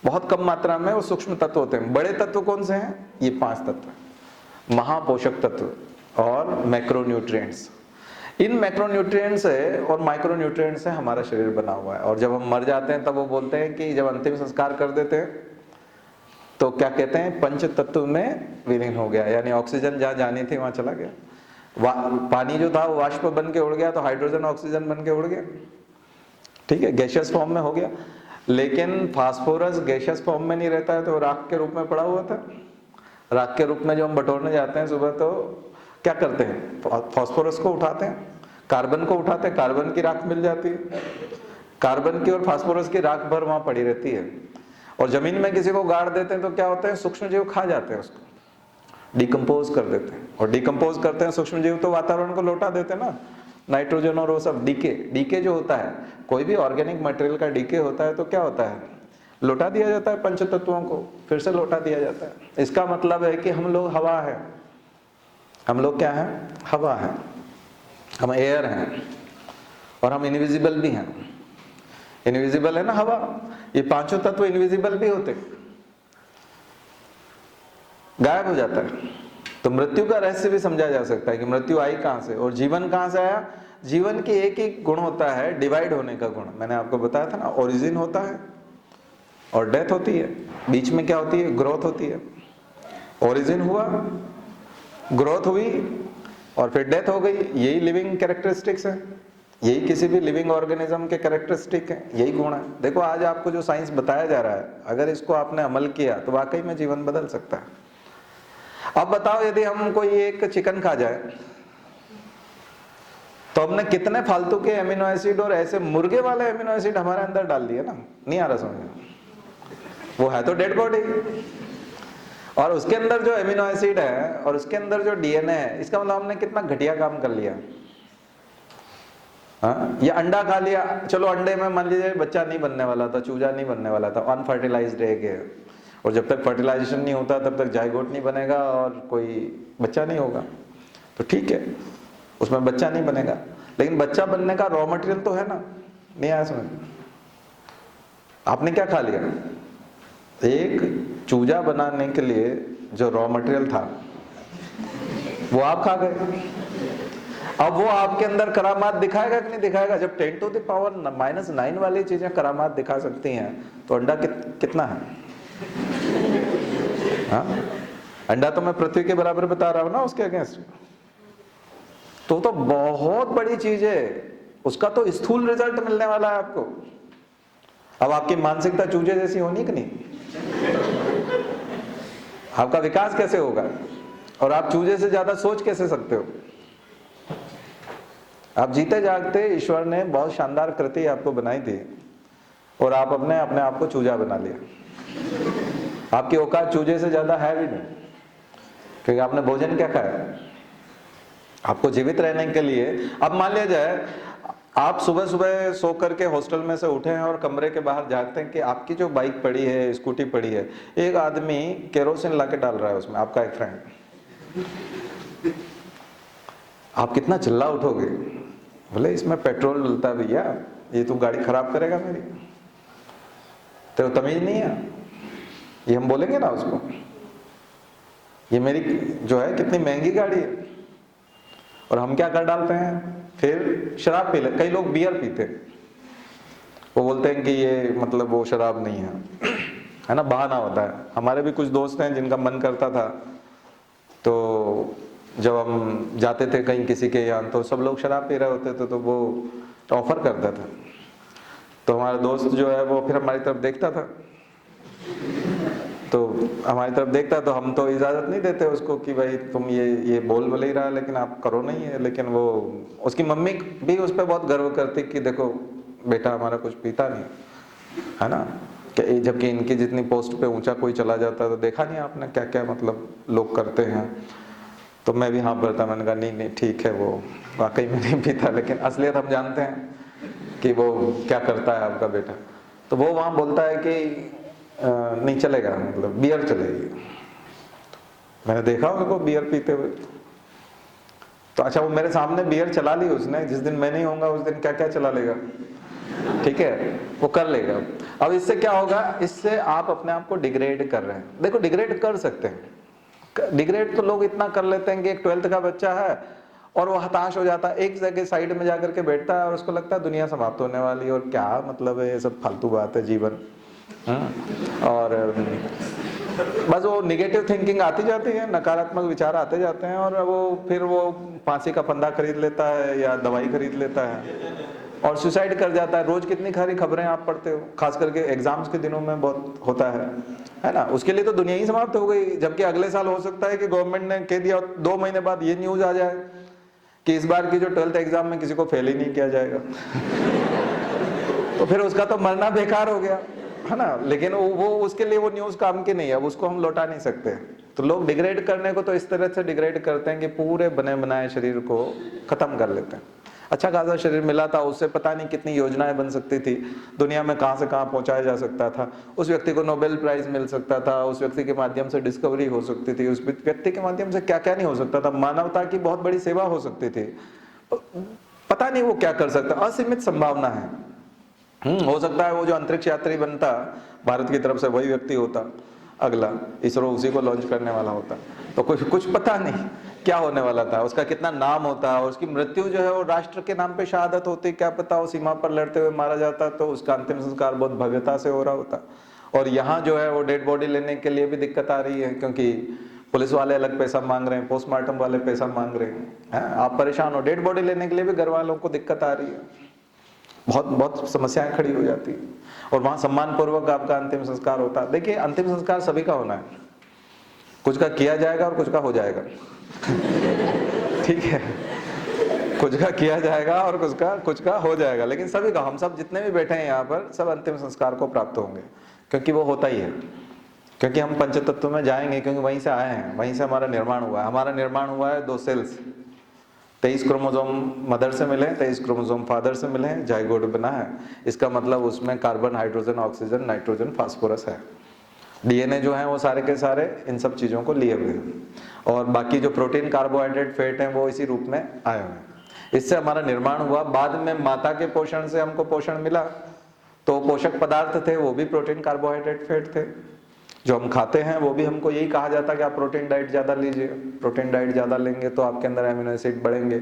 बहुत कम मात्रा में वो सूक्ष्म तत्व होते हैं। बड़े तत्व कौन से हैं, ये 5 तत्व, महापोषक तत्व और मैक्रोन्यूट्रिएंट्स। इन मैक्रोन्यूट्रिएंट्स से और माइक्रोन्यूट्रिएंट्स से हमारा शरीर बना हुआ है। और जब हम मर जाते हैं तब वो बोलते हैं कि जब अंतिम संस्कार कर देते हैं तो क्या कहते हैं, पंच तत्व में विलीन हो गया, यानी ऑक्सीजन जहाँ जानी थी वहां चला गया, पानी जो था वो वाष्प बन के उड़ गया, तो हाइड्रोजन ऑक्सीजन बन के उड़ गया, ठीक है, गैसियस फॉर्म में हो गया। लेकिन फास्फोरस गैसियस फॉर्म में नहीं रहता है, तो राख के रूप में पड़ा हुआ था। राख के रूप में जो हम बटोरने जाते हैं सुबह, तो क्या करते हैं, फास्फोरस को उठाते हैं, कार्बन को उठाते हैं, कार्बन की राख मिल जाती है, कार्बन की और फास्फोरस की राख भर वहां पड़ी रहती है। और जमीन में किसी को गाड़ देते हैं तो क्या होता है, सूक्ष्म जीव खा जाते हैं उसको, डिकम्पोज कर देते हैं। और डिकम्पोज करते हैं सूक्ष्म जीव तो वातावरण को लौटा देते हैं ना, नाइट्रोजन और वो सब। डीके जो होता है, कोई भी ऑर्गेनिक मटेरियल का डीके होता है तो क्या होता है, लौटा दिया जाता है, पंच तत्वों को फिर से लौटा दिया जाता है। इसका मतलब है कि हम लोग हवा है, हम लोग क्या है, हवा है, हम एयर हैं, और हम इनविजिबल भी हैं। इनविजिबल है ना हवा, ये 5 तत्व इनविजिबल भी होते, गायब हो जाता है। तो मृत्यु का रहस्य भी समझा जा सकता है कि मृत्यु आई कहां से और जीवन कहां से आया। जीवन की एक ही गुण होता है, डिवाइड होने का गुण। मैंने आपको बताया था ना, ओरिजिन होता है और डेथ होती है, बीच में क्या होती है, ग्रोथ होती है। ओरिजिन हुआ, ग्रोथ हुई, और फिर डेथ हो गई। यही लिविंग कैरेक्टरिस्टिक्स है, यही किसी भी लिविंग ऑर्गेनिज्म के कैरेक्टरिस्टिक है, यही गुण है। देखो आज आपको जो साइंस बताया जा रहा है, अगर इसको आपने अमल किया तो वाकई में जीवन बदल सकता है। अब बताओ, यदि हम कोई एक चिकन खा जाए तो हमने कितने फालतू के एमिनो एसिड और ऐसे मुर्गे वाले एमिनो एसिड हमारे अंदर डाल दिए ना। नहीं आ रहा समझ, वो है तो डेड बॉडी, और उसके अंदर जो एमिनो एसिड है और उसके अंदर जो डीएनए है, इसका मतलब हमने कितना घटिया काम कर लिया। हाँ, ये अंडा खा लिया, चलो अंडे में मान लीजिए बच्चा नहीं बनने वाला था, चूजा नहीं बनने वाला था, अनफर्टिलाइज्ड एग है, और जब तक फर्टिलाइजेशन नहीं होता तब तक जाइगोट नहीं बनेगा और कोई बच्चा नहीं होगा, तो ठीक है, उसमें बच्चा नहीं बनेगा। लेकिन बच्चा बनने का रॉ मटेरियल तो है ना, नहीं आया समझ। आपने क्या खा लिया, एक चूजा बनाने के लिए जो रॉ मटेरियल था वो आप खा गए। अब वो आपके अंदर करामात दिखाएगा कि नहीं दिखाएगा। जब 10 to the power -9 वाली चीजें करामात दिखा सकती हैं, तो अंडा कितना है। हाँ? अंडा तो मैं पृथ्वी के बराबर बता रहा हूं ना उसके अगेंस्ट, तो बहुत बड़ी चीज है, उसका तो स्थूल रिजल्ट मिलने वाला है आपको। अब आपकी मानसिकता चूजे जैसी होनी कि नहीं, आपका विकास कैसे होगा, और आप चूजे से ज्यादा सोच कैसे सकते हो। आप जीते जागते ईश्वर ने बहुत शानदार कृति आपको बनाई थी, और आप अपने आप को चूजा बना लिया। आपकी औकात चूजे से ज्यादा है भी नहीं, क्योंकि आपने भोजन क्या खाया। आपको जीवित रहने के लिए, अब मान लिया जाए आप सुबह सुबह सो करके हॉस्टल में से उठे हैं और कमरे के बाहर जागते हैं कि आपकी जो बाइक पड़ी है, स्कूटी पड़ी है, एक आदमी केरोसिन लाके डाल रहा है उसमें, आपका एक फ्रेंड। आप कितना चिल्ला उठोगे, बोले इसमें पेट्रोल डलता है भैया, ये तू गाड़ी खराब करेगा मेरी, तेरे को तमीज नहीं है, ये हम बोलेंगे ना उसको। ये मेरी जो है कितनी महंगी गाड़ी है, और हम क्या कर डालते हैं, फिर शराब पी ले। कई लोग बियर पीते हैं, वो बोलते हैं कि ये मतलब वो शराब नहीं है ना, बहाना होता है। हमारे भी कुछ दोस्त हैं जिनका मन करता था, तो जब हम जाते थे कहीं किसी के यहाँ, तो सब लोग शराब पी रहे होते थे, तो वो ऑफर करता था। तो हमारा दोस्त जो है वो फिर हमारी तरफ देखता था, तो हमारी तरफ देखता, तो हम तो इजाज़त नहीं देते उसको कि भाई तुम ये बोल ही रहा, लेकिन आप करो नहीं है। लेकिन वो, उसकी मम्मी भी उस पर बहुत गर्व करती कि देखो बेटा हमारा कुछ पीता नहीं है ना, कि जबकि इनकी जितनी पोस्ट पे ऊंचा कोई चला जाता है तो देखा नहीं आपने क्या क्या मतलब लोग करते हैं। तो मैं भी हाँ बोलता, मैंने कहा नहीं नहीं ठीक है, वो वाकई में नहीं पीता, लेकिन असलियत हम जानते हैं कि वो क्या करता है आपका बेटा। तो वो वहाँ बोलता है कि नहीं चलेगा, मतलब बियर चलेगी। मैंने देखा उनको बियर पीते हुए, तो अच्छा वो मेरे सामने बियर चला ली उसने, जिस दिन मैं नहीं होऊंगा उस दिन क्या क्या चला लेगा, ठीक है, वो कर लेगा। अब इससे क्या होगा, इससे आप अपने आप को डिग्रेड कर रहे हैं। देखो डिग्रेड कर सकते हैं, डिग्रेड तो लोग इतना कर लेते हैं कि एक 12th का बच्चा है और वो हताश हो जाता है, एक जगह साइड में जाकर के बैठता है और उसको लगता है दुनिया समाप्त होने वाली है, और क्या मतलब है, ये सब फालतू बात है जीवन। और बस वो निगेटिव थिंकिंग आती जाती है, नकारात्मक विचार आते जाते हैं, और वो फिर वो फांसी का फंदा खरीद लेता है या दवाई खरीद लेता है और सुसाइड कर जाता है। रोज कितनी सारी खबरें आप पढ़ते हो, खास करके एग्जाम्स के दिनों में बहुत होता है ना। उसके लिए तो दुनिया ही समाप्त हो गई, जबकि अगले साल हो सकता है कि गवर्नमेंट ने कह दिया 2 महीने बाद ये न्यूज आ जाए कि इस बार की जो 12th एग्जाम में किसी को फेल ही नहीं किया जाएगा। तो फिर उसका तो मरना बेकार हो गया, है ना। लेकिन वो उसके लिए वो न्यूज काम की नहीं है, उसको हम लौटा नहीं सकते। तो लोग डिग्रेड करने को तो इस तरह से डिग्रेड करते हैं कि पूरे बने बनाए शरीर को खत्म कर लेते हैं। अच्छा खासा शरीर मिला था, उससे पता नहीं कितनी योजनाएं बन सकती थी, दुनिया में कहां से कहां पहुंचाया जा सकता था, उस व्यक्ति को नोबेल प्राइज मिल सकता था, उस व्यक्ति के माध्यम से डिस्कवरी हो सकती थी, उस व्यक्ति के माध्यम से क्या क्या नहीं हो सकता था, मानवता की बहुत बड़ी सेवा हो सकती थी। पता नहीं वो क्या कर सकता, असीमित संभावना है। हो सकता है वो जो अंतरिक्ष यात्री बनता भारत की तरफ से वही व्यक्ति होता अगला, इसरो उसी को लॉन्च करने वाला होता। तो कुछ पता नहीं क्या होने वाला था, उसका कितना नाम होता, उसकी मृत्यु जो है वो राष्ट्र के नाम पे शहादत होती, क्या पता वो सीमा पर लड़ते हुए मारा जाता, तो उसका अंतिम संस्कार बहुत भव्यता से हो रहा होता। और यहाँ जो है वो डेड बॉडी लेने के लिए भी दिक्कत आ रही है, क्योंकि पुलिस वाले अलग पैसा मांग रहे हैं, पोस्टमार्टम वाले पैसा मांग रहे हैं, आप परेशान हो, डेड बॉडी लेने के लिए भी घर वालों को दिक्कत आ रही है, बहुत बहुत समस्याएं खड़ी हो जाती है। और वहां सम्मान पूर्वक आपका अंतिम संस्कार होता है। देखिए अंतिम संस्कार सभी का होना है, कुछ का किया जाएगा और कुछ का हो जाएगा। ठीक है, कुछ का किया जाएगा और कुछ का हो जाएगा, लेकिन सभी का, हम सब जितने भी बैठे हैं यहाँ पर, सब अंतिम संस्कार को प्राप्त होंगे, क्योंकि वो होता ही है, क्योंकि हम पंचतत्व में जाएंगे, क्योंकि वहीं से आए हैं, वहीं से हमारा निर्माण हुआ है। हमारा निर्माण हुआ है 2 सेल्स, 23 क्रोमोसोम मदर से मिले, 23 क्रोमोसोम फादर से मिले, जाइगोट बना है। इसका मतलब उसमें carbon, hydrogen, oxygen, nitrogen, phosphorus है। डीएनए जो है वो सारे के सारे इन सब चीजों को लिए हुए हैं, और बाकी जो प्रोटीन, कार्बोहाइड्रेट, फैट हैं वो इसी रूप में आए हुए हैं। इससे हमारा निर्माण हुआ। बाद में माता के पोषण से हमको पोषण मिला, तो पोषक पदार्थ थे वो भी प्रोटीन, कार्बोहाइड्रेट, फैट थे। जो हम खाते हैं वो भी हमको यही कहा जाता है कि आप प्रोटीन डाइट ज्यादा लीजिए, प्रोटीन डाइट ज्यादा लेंगे तो आपके अंदर एमिनो एसिड बढ़ेंगे।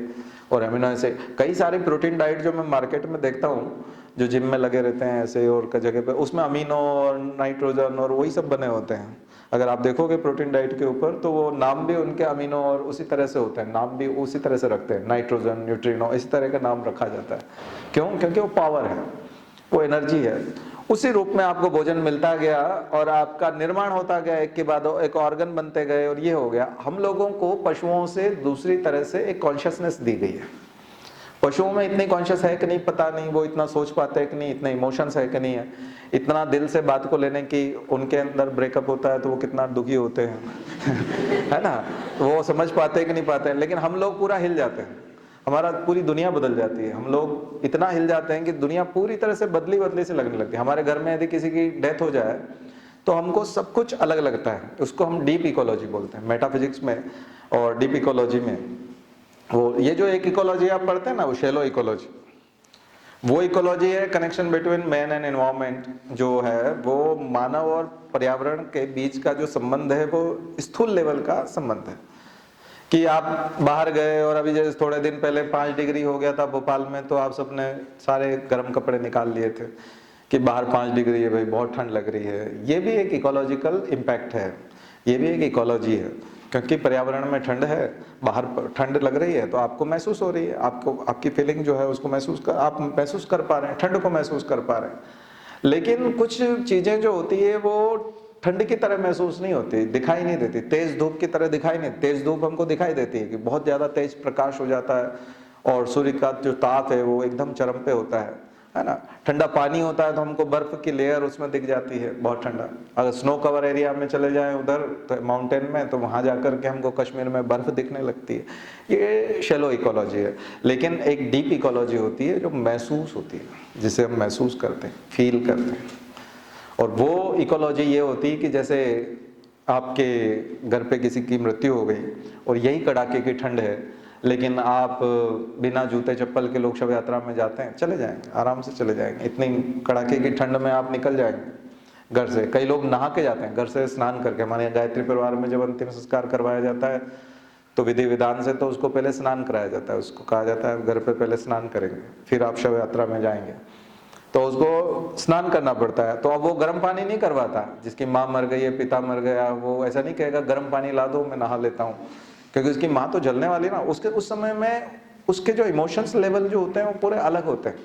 और एमिनो एसिड, कई सारे प्रोटीन डाइट जो मैं मार्केट में देखता हूँ, जो जिम में लगे रहते हैं ऐसे और कई जगह पे, उसमें अमीनो और नाइट्रोजन और वही सब बने होते हैं। अगर आप देखोगे प्रोटीन डाइट के ऊपर, तो वो नाम भी उनके अमीनो और उसी तरह से होते हैं, नाम भी उसी तरह से रखते हैं, नाइट्रोजन, न्यूट्रिनो, इस तरह का नाम रखा जाता है। क्यों? क्योंकि वो पावर है, वो एनर्जी है। उसी रूप में आपको भोजन मिलता गया और आपका निर्माण होता गया, एक के बाद एक ऑर्गन बनते गए, और ये हो गया। हम लोगों को पशुओं से दूसरी तरह से एक कॉन्शियसनेस दी गई है। पशुओं में इतनी कॉन्शियस है कि नहीं पता नहीं, वो इतना सोच पाते हैं कि नहीं, इतने इमोशंस है कि नहीं है, इतना दिल से बात को लेने की, उनके अंदर ब्रेकअप होता है तो वो कितना दुखी होते हैं है ना, वो समझ पाते हैं कि नहीं पाते हैं। लेकिन हम लोग पूरा हिल जाते हैं, हमारा पूरी दुनिया बदल जाती है। हम लोग इतना हिल जाते हैं कि दुनिया पूरी तरह से बदली से लगने लगती है। हमारे घर में यदि किसी की डेथ हो जाए तो हमको सब कुछ अलग लगता है, उसको हम डीप इकोलॉजी बोलते हैं। मेटाफिजिक्स में और डीप इकोलॉजी में, वो ये जो एक इकोलॉजी आप पढ़ते हैं ना, वो शैलो इकोलॉजी, वो इकोलॉजी है connection between man and environment, जो है वो मानव और पर्यावरण के बीच का जो संबंध है वो स्थूल लेवल का संबंध है। कि आप बाहर गए और अभी जैसे थोड़े दिन पहले 5 डिग्री हो गया था भोपाल में, तो आप सबने सारे गर्म कपड़े निकाल लिए थे कि बाहर 5 डिग्री है भाई, बहुत ठंड लग रही है। ये भी एक इकोलॉजिकल इम्पैक्ट है, ये भी एक इकोलॉजी है, क्योंकि पर्यावरण में ठंड है, बाहर ठंड लग रही है तो आपको महसूस हो रही है, आपको आपकी फीलिंग जो है उसको आप महसूस कर पा रहे हैं, ठंड को महसूस कर पा रहे हैं। लेकिन कुछ चीजें जो होती है वो ठंड की तरह महसूस नहीं होती, दिखाई नहीं देती, तेज धूप की तरह दिखाई नहीं। तेज धूप हमको दिखाई देती है कि बहुत ज्यादा तेज प्रकाश हो जाता है और सूर्य का जो ताप है वो एकदम चरम पे होता है ना। ठंडा पानी होता है तो हमको बर्फ की लेयर उसमें दिख जाती है, बहुत ठंडा। अगर स्नो कवर एरिया में चले जाएं उधर तो माउंटेन में, तो वहां जाकर के हमको कश्मीर में बर्फ दिखने लगती है। ये शैलो इकोलॉजी है। लेकिन एक डीप इकोलॉजी होती है जो महसूस होती है, जिसे हम महसूस करते हैं, फील करते हैं। और वो इकोलॉजी ये होती है कि जैसे आपके घर पे किसी की मृत्यु हो गई और यही कड़ाके की ठंड है, लेकिन आप बिना जूते चप्पल के लोग शव यात्रा में जाते हैं, चले जाएंगे, आराम से चले जाएंगे। इतनी कड़ाके की ठंड में आप निकल जाएंगे घर से। कई लोग नहा के जाते हैं, घर से स्नान करके। हमारे यहाँ गायत्री परिवार में जब अंतिम संस्कार करवाया जाता है तो विधि विधान से तो उसको पहले स्नान कराया जाता है। उसको कहा जाता है घर पे पहले स्नान करेंगे, फिर आप शव यात्रा में जाएंगे, तो उसको स्नान करना पड़ता है। तो अब वो गर्म पानी नहीं करवाता, जिसकी माँ मर गई है, पिता मर गया, वो ऐसा नहीं कहेगा गर्म पानी ला दो मैं नहा लेता हूँ, क्योंकि उसकी माँ तो जलने वाली ना। उसके उस समय में उसके जो इमोशंस लेवल जो होते हैं वो पूरे अलग होते हैं,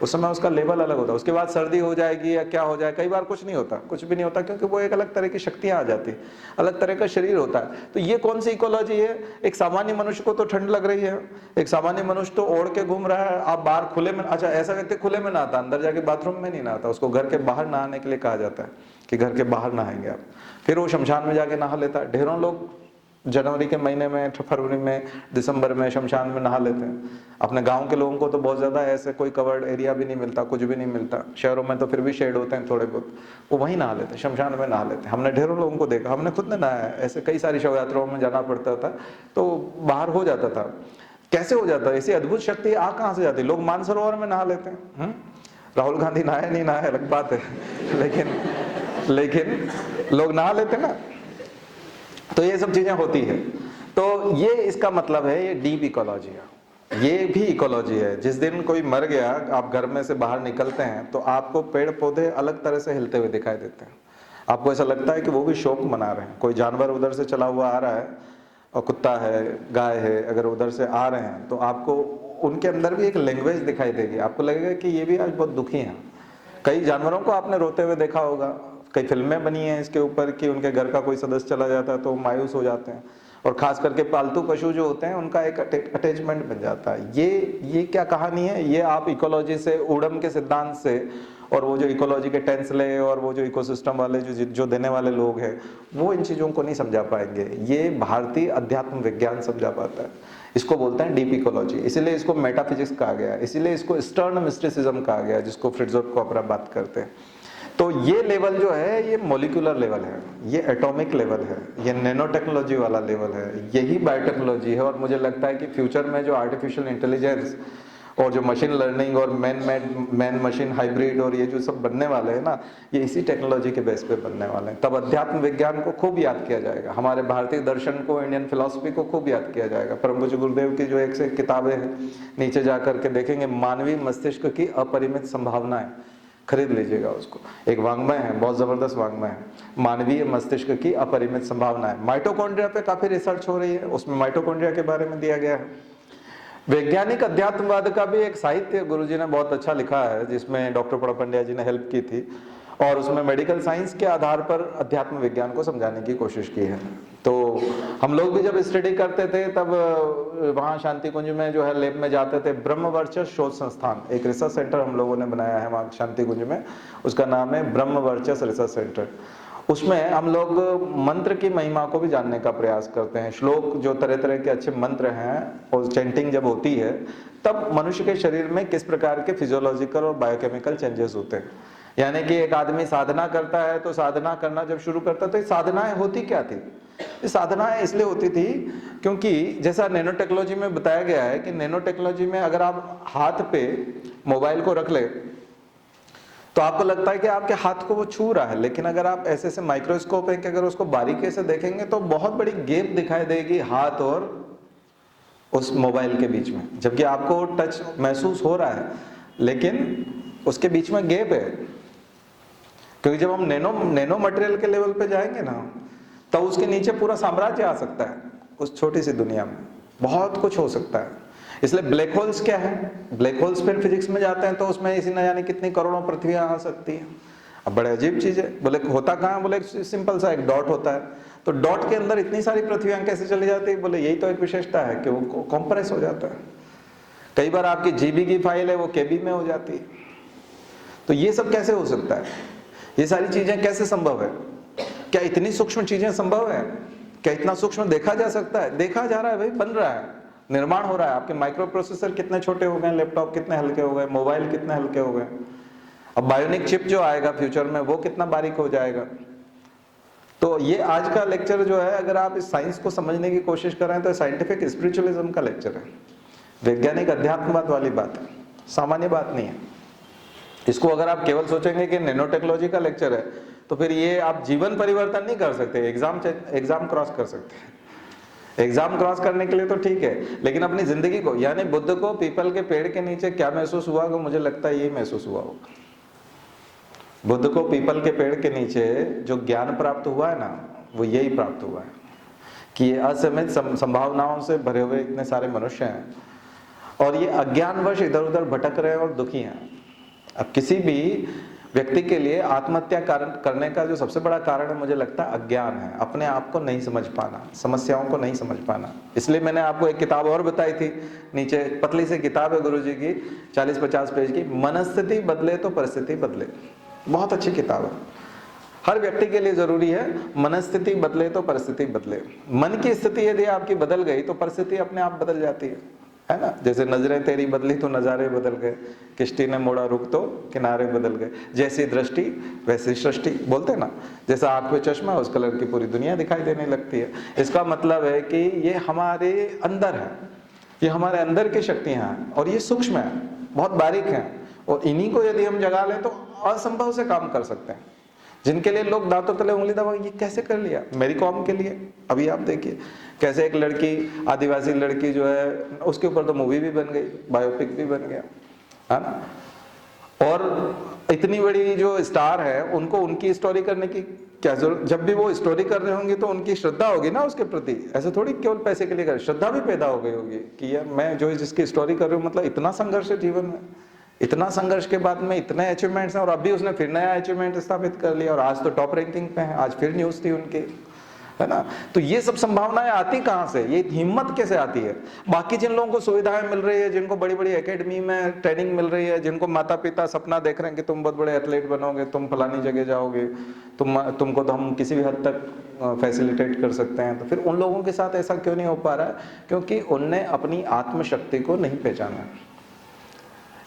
उस समय उसका लेवल अलग होता है। उसके बाद सर्दी हो जाएगी या क्या हो जाए, कई बार कुछ नहीं होता, कुछ भी नहीं होता, क्योंकि वो एक अलग तरह की शक्तियां आ जाती, अलग तरह का शरीर होता है। तो ये कौन सी इकोलॉजी है? एक सामान्य मनुष्य को तो ठंड लग रही है, एक सामान्य मनुष्य तो ओढ़ के घूम रहा है, आप बाहर खुले में, अच्छा ऐसा व्यक्ति खुले में नहाता, अंदर जाके बाथरूम में नहीं नहाता, उसको घर के बाहर नहाने के लिए कहा जाता है कि घर के बाहर नहाएंगे आप। फिर वो शमशान में जाके नहा लेता है। ढेरों लोग जनवरी के महीने में, फरवरी में, दिसंबर में शमशान में नहा लेते हैं। अपने गांव के लोगों को तो बहुत ज्यादा ऐसे कोई कवर्ड एरिया भी नहीं मिलता, कुछ भी नहीं मिलता। शहरों में तो फिर भी शेड होते हैं थोड़े बहुत, वो वहीं नहा लेते हैं, शमशान में नहा लेते हैं। हमने ढेरों लोगों को देखा, हमने खुद ने नहाया है। ऐसे कई सारी शव यात्राओं में जाना पड़ता था तो बाहर हो जाता था। कैसे हो जाता है? ऐसी अद्भुत शक्ति आ कहाँ से जाती है? लोग मानसरोवर में नहा लेते हैं। राहुल गांधी नहाया नहीं नहाया अलग बात है, लेकिन लोग नहा लेते ना। तो ये सब चीजें होती है। तो ये इसका मतलब है, ये डीप इकोलॉजी है। ये भी इकोलॉजी है। जिस दिन कोई मर गया, आप घर में से बाहर निकलते हैं तो आपको पेड़ पौधे अलग तरह से हिलते हुए दिखाई देते हैं। आपको ऐसा लगता है कि वो भी शोक मना रहे हैं। कोई जानवर उधर से चला हुआ आ रहा है, और कुत्ता है, गाय है, अगर उधर से आ रहे हैं तो आपको उनके अंदर भी एक लैंग्वेज दिखाई देगी। आपको लगेगा कि ये भी आज बहुत दुखी हैं। कई जानवरों को आपने रोते हुए देखा होगा, कई फिल्में बनी हैं इसके ऊपर कि उनके घर का कोई सदस्य चला जाता है तो मायूस हो जाते हैं। और खास करके पालतू पशु जो होते हैं उनका एक अटैचमेंट बन जाता है। ये क्या कहानी है? ये आप इकोलॉजी से, उड़म के सिद्धांत से, और वो जो इकोलॉजी के टेंसले और वो जो इकोसिस्टम वाले जो देने वाले लोग हैं, वो इन चीजों को नहीं समझा पाएंगे। ये भारतीय अध्यात्म विज्ञान समझा पाता है। इसको बोलते हैं डीप इकोलॉजी। इसीलिए इसको मेटाफिजिक्स कहा गया, इसीलिए इसको ईस्टर्न मिस्टिसिज्म कहा गया, जिसको फ्रिट्जोफ कोपरा बात करते हैं। तो ये लेवल जो है, ये मॉलिक्यूलर लेवल है, ये एटॉमिक लेवल है, ये नैनो टेक्नोलॉजी वाला लेवल है, यही बायोटेक्नोलॉजी है। और मुझे लगता है कि फ्यूचर में जो आर्टिफिशियल इंटेलिजेंस और जो मशीन लर्निंग और मैन मशीन हाइब्रिड और ये जो सब बनने वाले हैं ना, ये इसी टेक्नोलॉजी के बेस पे बनने वाले हैं। तब अध्यात्म विज्ञान को खूब याद किया जाएगा, हमारे भारतीय दर्शन को, इंडियन फिलॉसफी को खूब याद किया जाएगा। परम पूज्य गुरुदेव की जो एक से एक किताबें हैं, नीचे जा करके देखेंगे, मानवीय मस्तिष्क की अपरिमित संभावनाएं, खरीद लीजिएगा उसको। एक वांग्मय है, बहुत जबरदस्त वांग्मय है, मानवीय मस्तिष्क की अपरिमित संभावनाएं। माइटोकॉन्ड्रिया पे काफी रिसर्च हो रही है, उसमें माइटोकॉन्ड्रिया के बारे में दिया गया है। वैज्ञानिक अध्यात्मवाद का भी एक साहित्य गुरुजी ने बहुत अच्छा लिखा है, जिसमें डॉक्टर पड़ापंड्या जी ने हेल्प की थी, और उसमें मेडिकल साइंस के आधार पर अध्यात्म विज्ञान को समझाने की कोशिश की है। तो हम लोग भी जब स्टडी करते थे तब वहाँ शांति कुंज में जो है लैब में जाते थे। ब्रह्मवर्चस्व शोध संस्थान, एक रिसर्च सेंटर हम लोगों ने बनाया है वहाँ शांति कुंज में, उसका नाम है ब्रह्मवर्चस्व रिसर्च सेंटर। उसमें हम लोग मंत्र की महिमा को भी जानने का प्रयास करते हैं। श्लोक, जो तरह तरह के अच्छे मंत्र हैं, और चैंटिंग जब होती है तब मनुष्य के शरीर में किस प्रकार के फिजियोलॉजिकल और बायोकेमिकल चेंजेस होते हैं। यानी कि एक आदमी साधना करता है तो साधना करना जब शुरू करता तो साधनाएं होती क्या थी? ये साधनाएं इसलिए होती थी क्योंकि जैसा नैनो टेक्नोलॉजी में बताया गया है कि नैनो टेक्नोलॉजी में अगर आप हाथ पे मोबाइल को रख ले तो आपको लगता है कि आपके हाथ को वो छू रहा है, लेकिन अगर आप ऐसे माइक्रोस्कोप है कि अगर उसको बारीकी से देखेंगे तो बहुत बड़ी गैप दिखाई देगी हाथ और उस मोबाइल के बीच में, जबकि आपको टच महसूस हो रहा है, लेकिन उसके बीच में गैप है। क्योंकि जब हम नैनो मटेरियल के लेवल पे जाएंगे ना, तब उसके नीचे पूरा साम्राज्य आ सकता है। उस छोटी सी दुनिया में बहुत कुछ हो सकता है। इसलिए ब्लैक होल्स क्या है, ब्लैक होल्स फिर फिजिक्स में जाते हैं तो उसमें इसी न जाने कितनी करोड़ों पृथ्वियां आ सकती हैं। अब बड़े अजीब चीज है। बोले होता कहाँ है, बोले सिंपल सा एक डॉट होता है, तो डॉट के अंदर इतनी सारी पृथ्वियां कैसे चली जाती है? बोले यही तो एक विशेषता है कि वो कॉम्प्रेस हो जाता है। कई बार आपकी जीबी की फाइल है वो केबी में हो जाती है। तो ये सब कैसे हो सकता है? ये सारी चीजें कैसे संभव है? क्या इतनी सूक्ष्म चीजें संभव है? क्या इतना सूक्ष्म देखा जा सकता है? देखा जा रहा है भाई, बन रहा है, निर्माण हो रहा है। आपके माइक्रो प्रोसेसर कितने छोटे हो गए, लैपटॉप कितने हल्के हो गए, मोबाइल कितने हल्के हो गए। अब बायोनिक चिप जो आएगा फ्यूचर में, वो कितना बारीक हो जाएगा। तो ये आज का लेक्चर जो है, अगर आप इस साइंस को समझने की कोशिश कर रहे हैं तो साइंटिफिक स्पिरिचुअलिज्म का लेक्चर है, वैज्ञानिक अध्यात्मवाद वाली बात है, सामान्य बात नहीं है। इसको अगर आप केवल सोचेंगे कि नैनो टेक्नोलॉजी का लेक्चर है, तो फिर ये आप जीवन परिवर्तन नहीं कर सकते। एग्जाम क्रॉस कर सकते हैं, एग्जाम क्रॉस करने के लिए तो ठीक है, लेकिन अपनी जिंदगी को, यानी बुद्ध को पीपल के पेड़ के नीचे क्या महसूस हुआ, कि मुझे लगता है ये महसूस हुआ होगा। बुद्ध को पीपल के पेड़ के नीचे जो ज्ञान प्राप्त हुआ है ना, वो यही प्राप्त हुआ है कि ये असीमित संभावनाओं से भरे हुए इतने सारे मनुष्य हैं, और ये अज्ञानवश इधर उधर भटक रहे हैं और दुखी हैं। अब किसी भी व्यक्ति के लिए आत्महत्या करने का जो सबसे बड़ा कारण है, मुझे लगता है अज्ञान है, अपने आप को नहीं समझ पाना, समस्याओं को नहीं समझ पाना। इसलिए मैंने आपको एक किताब और बताई थी, नीचे पतली सी किताब है गुरुजी की, 40-50 पेज की, मनस्थिति बदले तो परिस्थिति बदले। बहुत अच्छी किताब है, हर व्यक्ति के लिए जरूरी है। मनस्थिति बदले तो परिस्थिति बदले। मन की स्थिति यदि आपकी बदल गई तो परिस्थिति अपने आप बदल जाती है ना। जैसे नजरें तेरी बदली तो नजारे बदल गए, किश्ती ने मोड़ा रुख तो किनारे बदल गए, जैसी दृष्टि वैसी सृष्टि, बोलते ना। जैसा आंख पे चश्मा, उस कलर की पूरी दुनिया दिखाई देने लगती है। इसका मतलब है कि ये हमारे अंदर है, ये हमारे अंदर की शक्तियां हैं, और ये सूक्ष्म है, बहुत बारीक हैं, और इन्हीं को यदि हम जगा लें तो असंभव से काम कर सकते हैं। जिनके लिए लोग दांतों तले उंगली दबा, ये कैसे कर लिया, मेरी कौम के लिए। अभी आप देखिए कैसे एक लड़की, आदिवासी लड़की जो है, उसके ऊपर तो मूवी भी बन गई, बायोपिक भी बन गया, है ना। और इतनी बड़ी जो स्टार है, उनको उनकी स्टोरी करने की क्या जरूरत? जब भी वो स्टोरी कर रहे होंगे तो उनकी श्रद्धा होगी ना उसके प्रति, ऐसे थोड़ी केवल पैसे के लिए कर, श्रद्धा भी पैदा हो गई होगी कि यार मैं जो जिसकी स्टोरी कर रही हूँ, मतलब इतना संघर्ष है जीवन में, इतना संघर्ष के बाद में इतने अचीवमेंट्स हैं, और अभी उसने फिर नया अचीवमेंट स्थापित कर लिया, और आज तो टॉप रैंकिंग पे है, आज फिर न्यूज थी उनकी, है ना। तो ये सब संभावनाएं आती कहां से, ये हिम्मत कैसे आती है? बाकी जिन लोगों को सुविधाएं मिल रही है, जिनको बड़ी बड़ी एकेडमी में ट्रेनिंग मिल रही है, जिनको माता पिता सपना देख रहे हैं कि तुम बहुत बड़े एथलीट बनोगे, तुम फलानी जगह जाओगे, तुमको तो हम किसी भी हद तक फैसिलिटेट कर सकते हैं, तो फिर उन लोगों के साथ ऐसा क्यों नहीं हो पा रहा है? क्योंकि उनने अपनी आत्मशक्ति को नहीं पहचाना।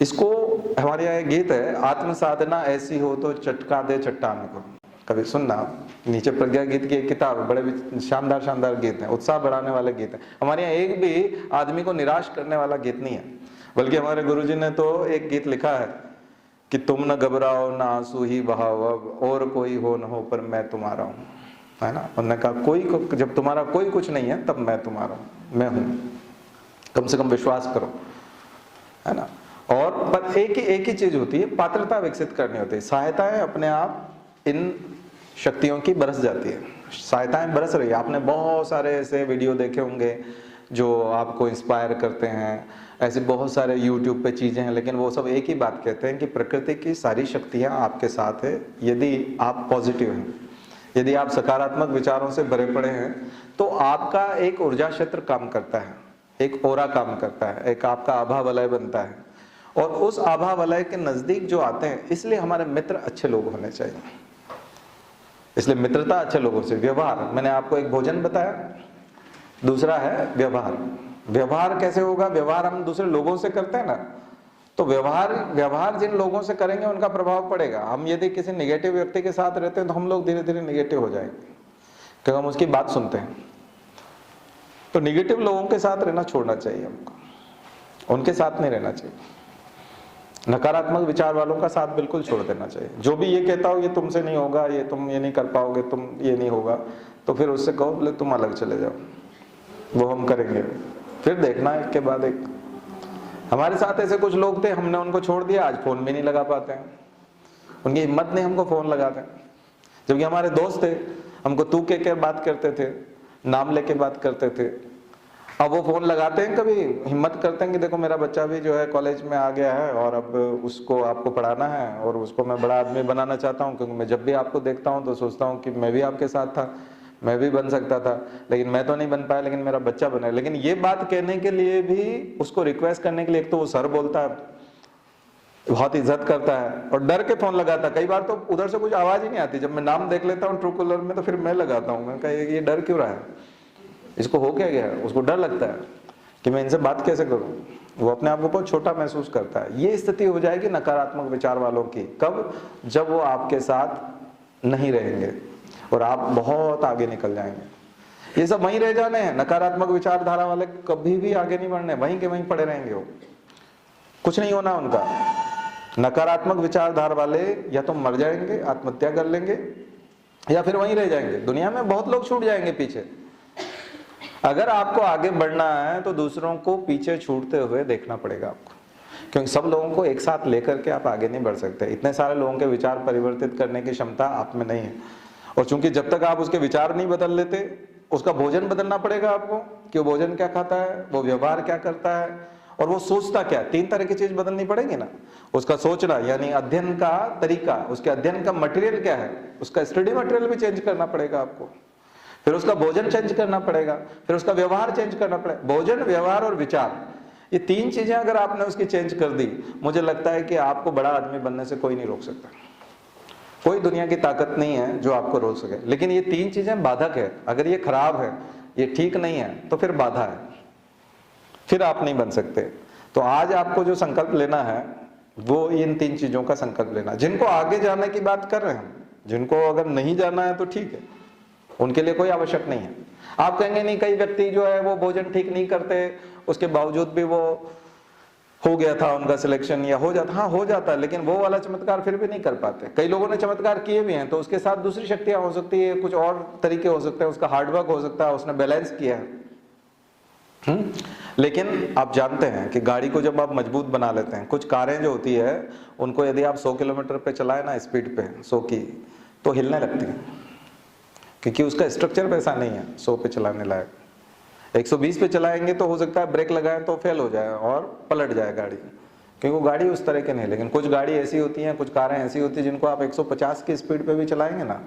इसको हमारे यहाँ एक गीत है, आत्म साधना ऐसी हो तो चटका दे चट्टान को, कभी सुनना। नीचे प्रज्ञा गीत की एक किताब है, बड़े शानदार शानदार गीत हैं, उत्साह बढ़ाने वाले गीत हैं। हमारे यहाँ एक भी आदमी को निराश करने वाला गीत नहीं है, बल्कि हमारे गुरुजी ने तो एक गीत लिखा है कि तुम न घबराओ न आंसू ही बहाओ, अब और कोई हो न हो पर मैं तुम्हारा हूँ, है ना। उन्होंने कहा कोई, जब तुम्हारा कोई कुछ नहीं है तब मैं तुम्हारा हूँ, मैं हूँ, कम से कम विश्वास करो, है ना। और पर एक ही चीज होती है, पात्रता विकसित करनी होती है। सहायताएं अपने आप इन शक्तियों की बरस जाती है, सहायताएं बरस रही है। आपने बहुत सारे ऐसे वीडियो देखे होंगे जो आपको इंस्पायर करते हैं, ऐसे बहुत सारे यूट्यूब पे चीजें हैं, लेकिन वो सब एक ही बात कहते हैं कि प्रकृति की सारी शक्तियां आपके साथ है, यदि आप पॉजिटिव हैं, यदि आप सकारात्मक विचारों से भरे पड़े हैं, तो आपका एक ऊर्जा क्षेत्र काम करता है, एक ओरा काम करता है, एक आपका आभा वलय बनता है, और उस आभा वलय के नजदीक जो आते हैं, इसलिए हमारे मित्र अच्छे लोग होने चाहिए। इसलिए मित्रता अच्छे लोगों से। व्यवहार, मैंने आपको एक भोजन बताया, दूसरा है व्यवहार। व्यवहार कैसे होगा? व्यवहार हम दूसरे लोगों से करते हैं ना, तो व्यवहार जिन लोगों से करेंगे उनका प्रभाव पड़ेगा। हम यदि किसी निगेटिव व्यक्ति के साथ रहते हैं तो हम लोग धीरे धीरे निगेटिव हो जाएंगे, क्योंकि हम उसकी बात सुनते हैं। तो निगेटिव लोगों के साथ रहना छोड़ना चाहिए हमको, उनके साथ नहीं रहना चाहिए। नकारात्मक विचार वालों का साथ बिल्कुल छोड़ देना चाहिए। जो भी ये कहता हो ये तुमसे नहीं होगा, ये तुम ये नहीं कर पाओगे, तुम ये नहीं होगा, तो फिर उससे कहो बोले तुम अलग चले जाओ, वो हम करेंगे, फिर देखना एक के बाद एक। हमारे साथ ऐसे कुछ लोग थे, हमने उनको छोड़ दिया, आज फोन भी नहीं लगा पाते हैं, उनकी हिम्मत नहीं हमको फोन लगाते। जबकि हमारे दोस्त थे, हमको तू के बात करते थे, नाम लेके बात करते थे। अब वो फोन लगाते हैं, कभी हिम्मत करते हैं कि देखो मेरा बच्चा भी जो है कॉलेज में आ गया है और अब उसको आपको पढ़ाना है और उसको मैं बड़ा आदमी बनाना चाहता हूँ, क्योंकि मैं जब भी आपको देखता हूँ तो सोचता हूँ कि मैं भी आपके साथ था, मैं भी बन सकता था, लेकिन मैं तो नहीं बन पाया, लेकिन मेरा बच्चा बना। लेकिन ये बात कहने के लिए भी उसको रिक्वेस्ट करने के लिए, एक तो वो सर बोलता है, बहुत इज्जत करता है और डर के फोन लगाता है। कई बार तो उधर से कुछ आवाज ही नहीं आती, जब मैं नाम देख लेता हूँ ट्रू कॉलर में तो फिर मैं लगाता हूँ, मैं कहा ये डर क्यों रहा है, इसको हो क्या गया, उसको डर लगता है कि मैं इनसे बात कैसे करूं। वो अपने आप को बहुत छोटा महसूस करता है। ये स्थिति हो जाएगी नकारात्मक विचार वालों की, कब? जब वो आपके साथ नहीं रहेंगे और आप बहुत आगे निकल जाएंगे। ये सब वहीं रह जाने हैं, नकारात्मक विचारधारा वाले कभी भी आगे नहीं बढ़ने, वहीं के वहीं पड़े रहेंगे, वो कुछ नहीं होना उनका। नकारात्मक विचारधारा वाले या तो मर जाएंगे, आत्महत्या कर लेंगे, या फिर वहीं रह जाएंगे। दुनिया में बहुत लोग छूट जाएंगे पीछे। अगर आपको आगे बढ़ना है तो दूसरों को पीछे छूटते हुए देखना पड़ेगा आपको, क्योंकि सब लोगों को एक साथ लेकर के आप आगे नहीं बढ़ सकते। इतने सारे लोगों के विचार परिवर्तित करने की क्षमता आप में नहीं है। और चूंकि जब तक आप उसके विचार नहीं बदल लेते, उसका भोजन बदलना पड़ेगा आपको, कि वो भोजन क्या खाता है, वो व्यवहार क्या करता है और वो सोचता क्या। 3 तरह की चीज बदलनी पड़ेगी ना। उसका सोचना यानी अध्ययन का तरीका, उसके अध्ययन का मटेरियल क्या है, उसका स्टडी मटेरियल भी चेंज करना पड़ेगा आपको। फिर उसका भोजन चेंज करना पड़ेगा, फिर उसका व्यवहार चेंज करना पड़ेगा। भोजन, व्यवहार और विचार, ये 3 चीजें अगर आपने उसकी चेंज कर दी, मुझे लगता है कि आपको बड़ा आदमी बनने से कोई नहीं रोक सकता। कोई दुनिया की ताकत नहीं है जो आपको रोक सके। लेकिन ये 3 चीजें बाधक है। अगर ये खराब है, ये ठीक नहीं है, तो फिर बाधा है, फिर आप नहीं बन सकते। तो आज आपको जो संकल्प लेना है वो इन 3 चीजों का संकल्प लेना। जिनको आगे जाने की बात कर रहे हैं, जिनको अगर नहीं जाना है तो ठीक है, उनके लिए कोई आवश्यक नहीं है। आप कहेंगे नहीं, कई व्यक्ति जो है वो भोजन ठीक नहीं करते, उसके बावजूद भी वो हो गया था उनका सिलेक्शन, या हो जाता। हाँ, हो जाता है, लेकिन वो वाला चमत्कार फिर भी नहीं कर पाते। कई लोगों ने चमत्कार किए भी हैं, तो उसके साथ दूसरी शक्तियां हो सकती है, कुछ और तरीके हो सकते हैं, उसका हार्डवर्क हो सकता है, उसने बैलेंस किया है। लेकिन आप जानते हैं कि गाड़ी को जब आप मजबूत बना लेते हैं, कुछ कारें जो होती है उनको यदि आप 100 किलोमीटर पे चलाए ना, स्पीड पे 100 की, तो हिलने लगती है, क्योंकि उसका स्ट्रक्चर वैसा नहीं है 100 पे चलाने लायक। 120 पे चलाएंगे तो हो सकता है ब्रेक लगाएं तो फेल हो जाए और पलट जाए गाड़ी, क्योंकि वो गाड़ी उस तरह के नहीं। लेकिन कुछ गाड़ी ऐसी होती हैं, कुछ कारें ऐसी होती हैं जिनको आप 150 की स्पीड पे भी चलाएंगे ना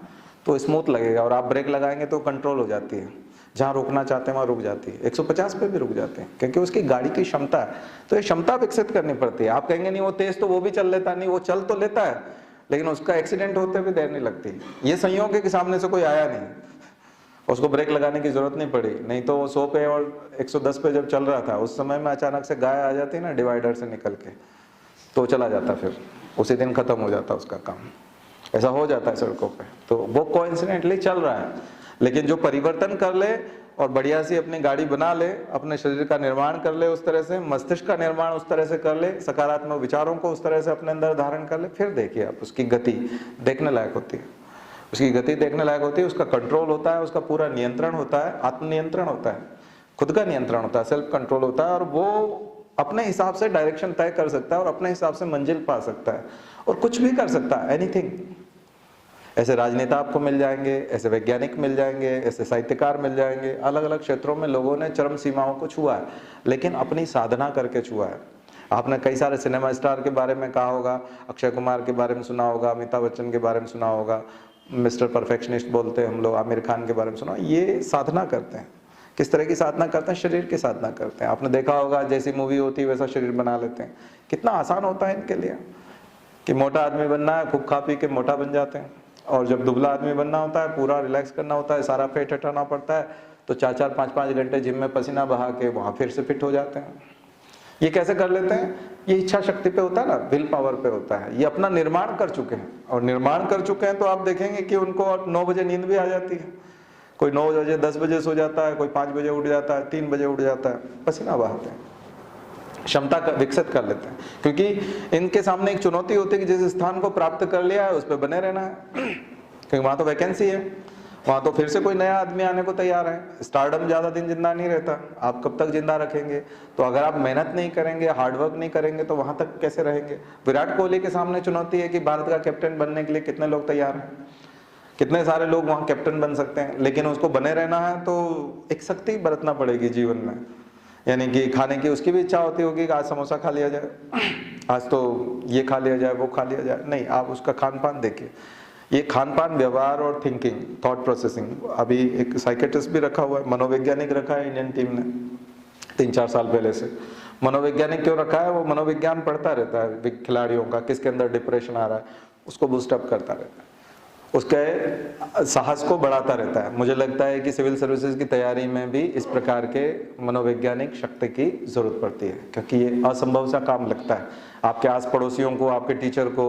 तो स्मूथ लगेगा, और आप ब्रेक लगाएंगे तो कंट्रोल हो जाती है, जहाँ रुकना चाहते हैं वहाँ रुक जाती है, 150 पे भी रुक जाते हैं, क्योंकि उसकी गाड़ी की क्षमता है। तो ये क्षमता विकसित करनी पड़ती है। आप कहेंगे नहीं वो तेज तो वो भी चल लेता, नहीं वो चल तो लेता है, लेकिन उसका एक्सीडेंट होते भी देर नहीं लगती। ये संयोग है कि सामने से कोई आया नहीं, उसको ब्रेक लगाने की जरूरत नहीं पड़ी। नहीं तो वो 100 पे और 110 पे जब चल रहा था, उस समय में अचानक से गाय आ जाती ना डिवाइडर से निकल के, तो चला जाता, फिर उसी दिन खत्म हो जाता उसका काम। ऐसा हो जाता है सड़कों पे। तो वो कोइंसिडेंटली चल रहा है, लेकिन जो परिवर्तन कर ले और बढ़िया सी अपनी गाड़ी बना ले, अपने शरीर का निर्माण कर ले उस तरह से, मस्तिष्क का निर्माण उस तरह से कर ले, सकारात्मक विचारों को उस तरह से अपने अंदर धारण कर ले, फिर देखिए आप उसकी गति देखने लायक होती है। उसकी गति देखने लायक होती है, उसका कंट्रोल होता है, उसका पूरा नियंत्रण होता है, आत्मनियंत्रण होता है, खुद का नियंत्रण होता है, सेल्फ कंट्रोल होता है, और वो अपने हिसाब से डायरेक्शन तय कर सकता है और अपने हिसाब से मंजिल पा सकता है और कुछ भी कर सकता है, एनीथिंग। ऐसे राजनेता आपको मिल जाएंगे, ऐसे वैज्ञानिक मिल जाएंगे, ऐसे साहित्यकार मिल जाएंगे। अलग अलग क्षेत्रों में लोगों ने चरम सीमाओं को छुआ है, लेकिन अपनी साधना करके छुआ है। आपने कई सारे सिनेमा स्टार के बारे में कहा होगा, अक्षय कुमार के बारे में सुना होगा, अमिताभ बच्चन के बारे में सुना होगा, मिस्टर परफेक्शनिस्ट बोलते हैं हम लोग, आमिर खान के बारे में सुना। ये साधना करते हैं। किस तरह की साधना करते हैं? शरीर की साधना करते हैं। आपने देखा होगा जैसी मूवी होती है वैसा शरीर बना लेते हैं। कितना आसान होता है इनके लिए कि मोटा आदमी बनना है, खूब खा पी के मोटा बन जाते हैं, और जब दुबला आदमी बनना होता है, पूरा रिलैक्स करना होता है, सारा फैट हटाना पड़ता है, तो 4-4, 5-5 घंटे जिम में पसीना बहा के वहाँ फिर से फिट हो जाते हैं। ये कैसे कर लेते हैं? ये इच्छा शक्ति पे होता है ना, विल पावर पे होता है। ये अपना निर्माण कर चुके हैं, और निर्माण कर चुके हैं तो आप देखेंगे कि उनको 9 बजे नींद भी आ जाती है। कोई 9 बजे 10 बजे सो जाता है, कोई 5 बजे उठ जाता है, 3 बजे उठ जाता है, पसीना बहाते हैं, क्षमता विकसित कर लेते हैं। क्योंकि इनके सामने एक चुनौती होती है कि जिस स्थान को प्राप्त कर लिया है उस पर बने रहना है, क्योंकि वहां तो वैकेंसी है, वहां तो फिर से कोई नया आदमी आने को तैयार है। स्टारडम ज्यादा दिन जिंदा नहीं रहता, आप कब तक जिंदा रखेंगे? तो अगर आप मेहनत नहीं करेंगे, हार्डवर्क नहीं करेंगे तो वहां तक कैसे रहेंगे? विराट कोहली के सामने चुनौती है कि भारत का कैप्टन बनने के लिए कितने लोग तैयार हैं, कितने सारे लोग वहां कैप्टन बन सकते हैं, लेकिन उसको बने रहना है तो एक सख्ती बरतना पड़ेगी जीवन में। यानी कि खाने की उसकी भी इच्छा होती होगी कि आज समोसा खा लिया जाए, आज तो ये खा लिया जाए, वो खा लिया जाए। नहीं, आप उसका खान पान देखिए। ये खान पान, व्यवहार और थिंकिंग, थॉट प्रोसेसिंग, अभी एक साइकेट्रिस्ट भी रखा हुआ है, मनोवैज्ञानिक रखा है इंडियन टीम ने 3-4 साल पहले से। मनोवैज्ञानिक क्यों रखा है? वो मनोविज्ञान पढ़ता रहता है खिलाड़ियों का, किसके अंदर डिप्रेशन आ रहा है, उसको बूस्टअप करता रहता है, उसके साहस को बढ़ाता रहता है। मुझे लगता है कि सिविल सर्विसेज की तैयारी में भी इस प्रकार के मनोवैज्ञानिक शक्ति की जरूरत पड़ती है, क्योंकि ये असंभव सा काम लगता है। आपके आस पड़ोसियों को, आपके टीचर को,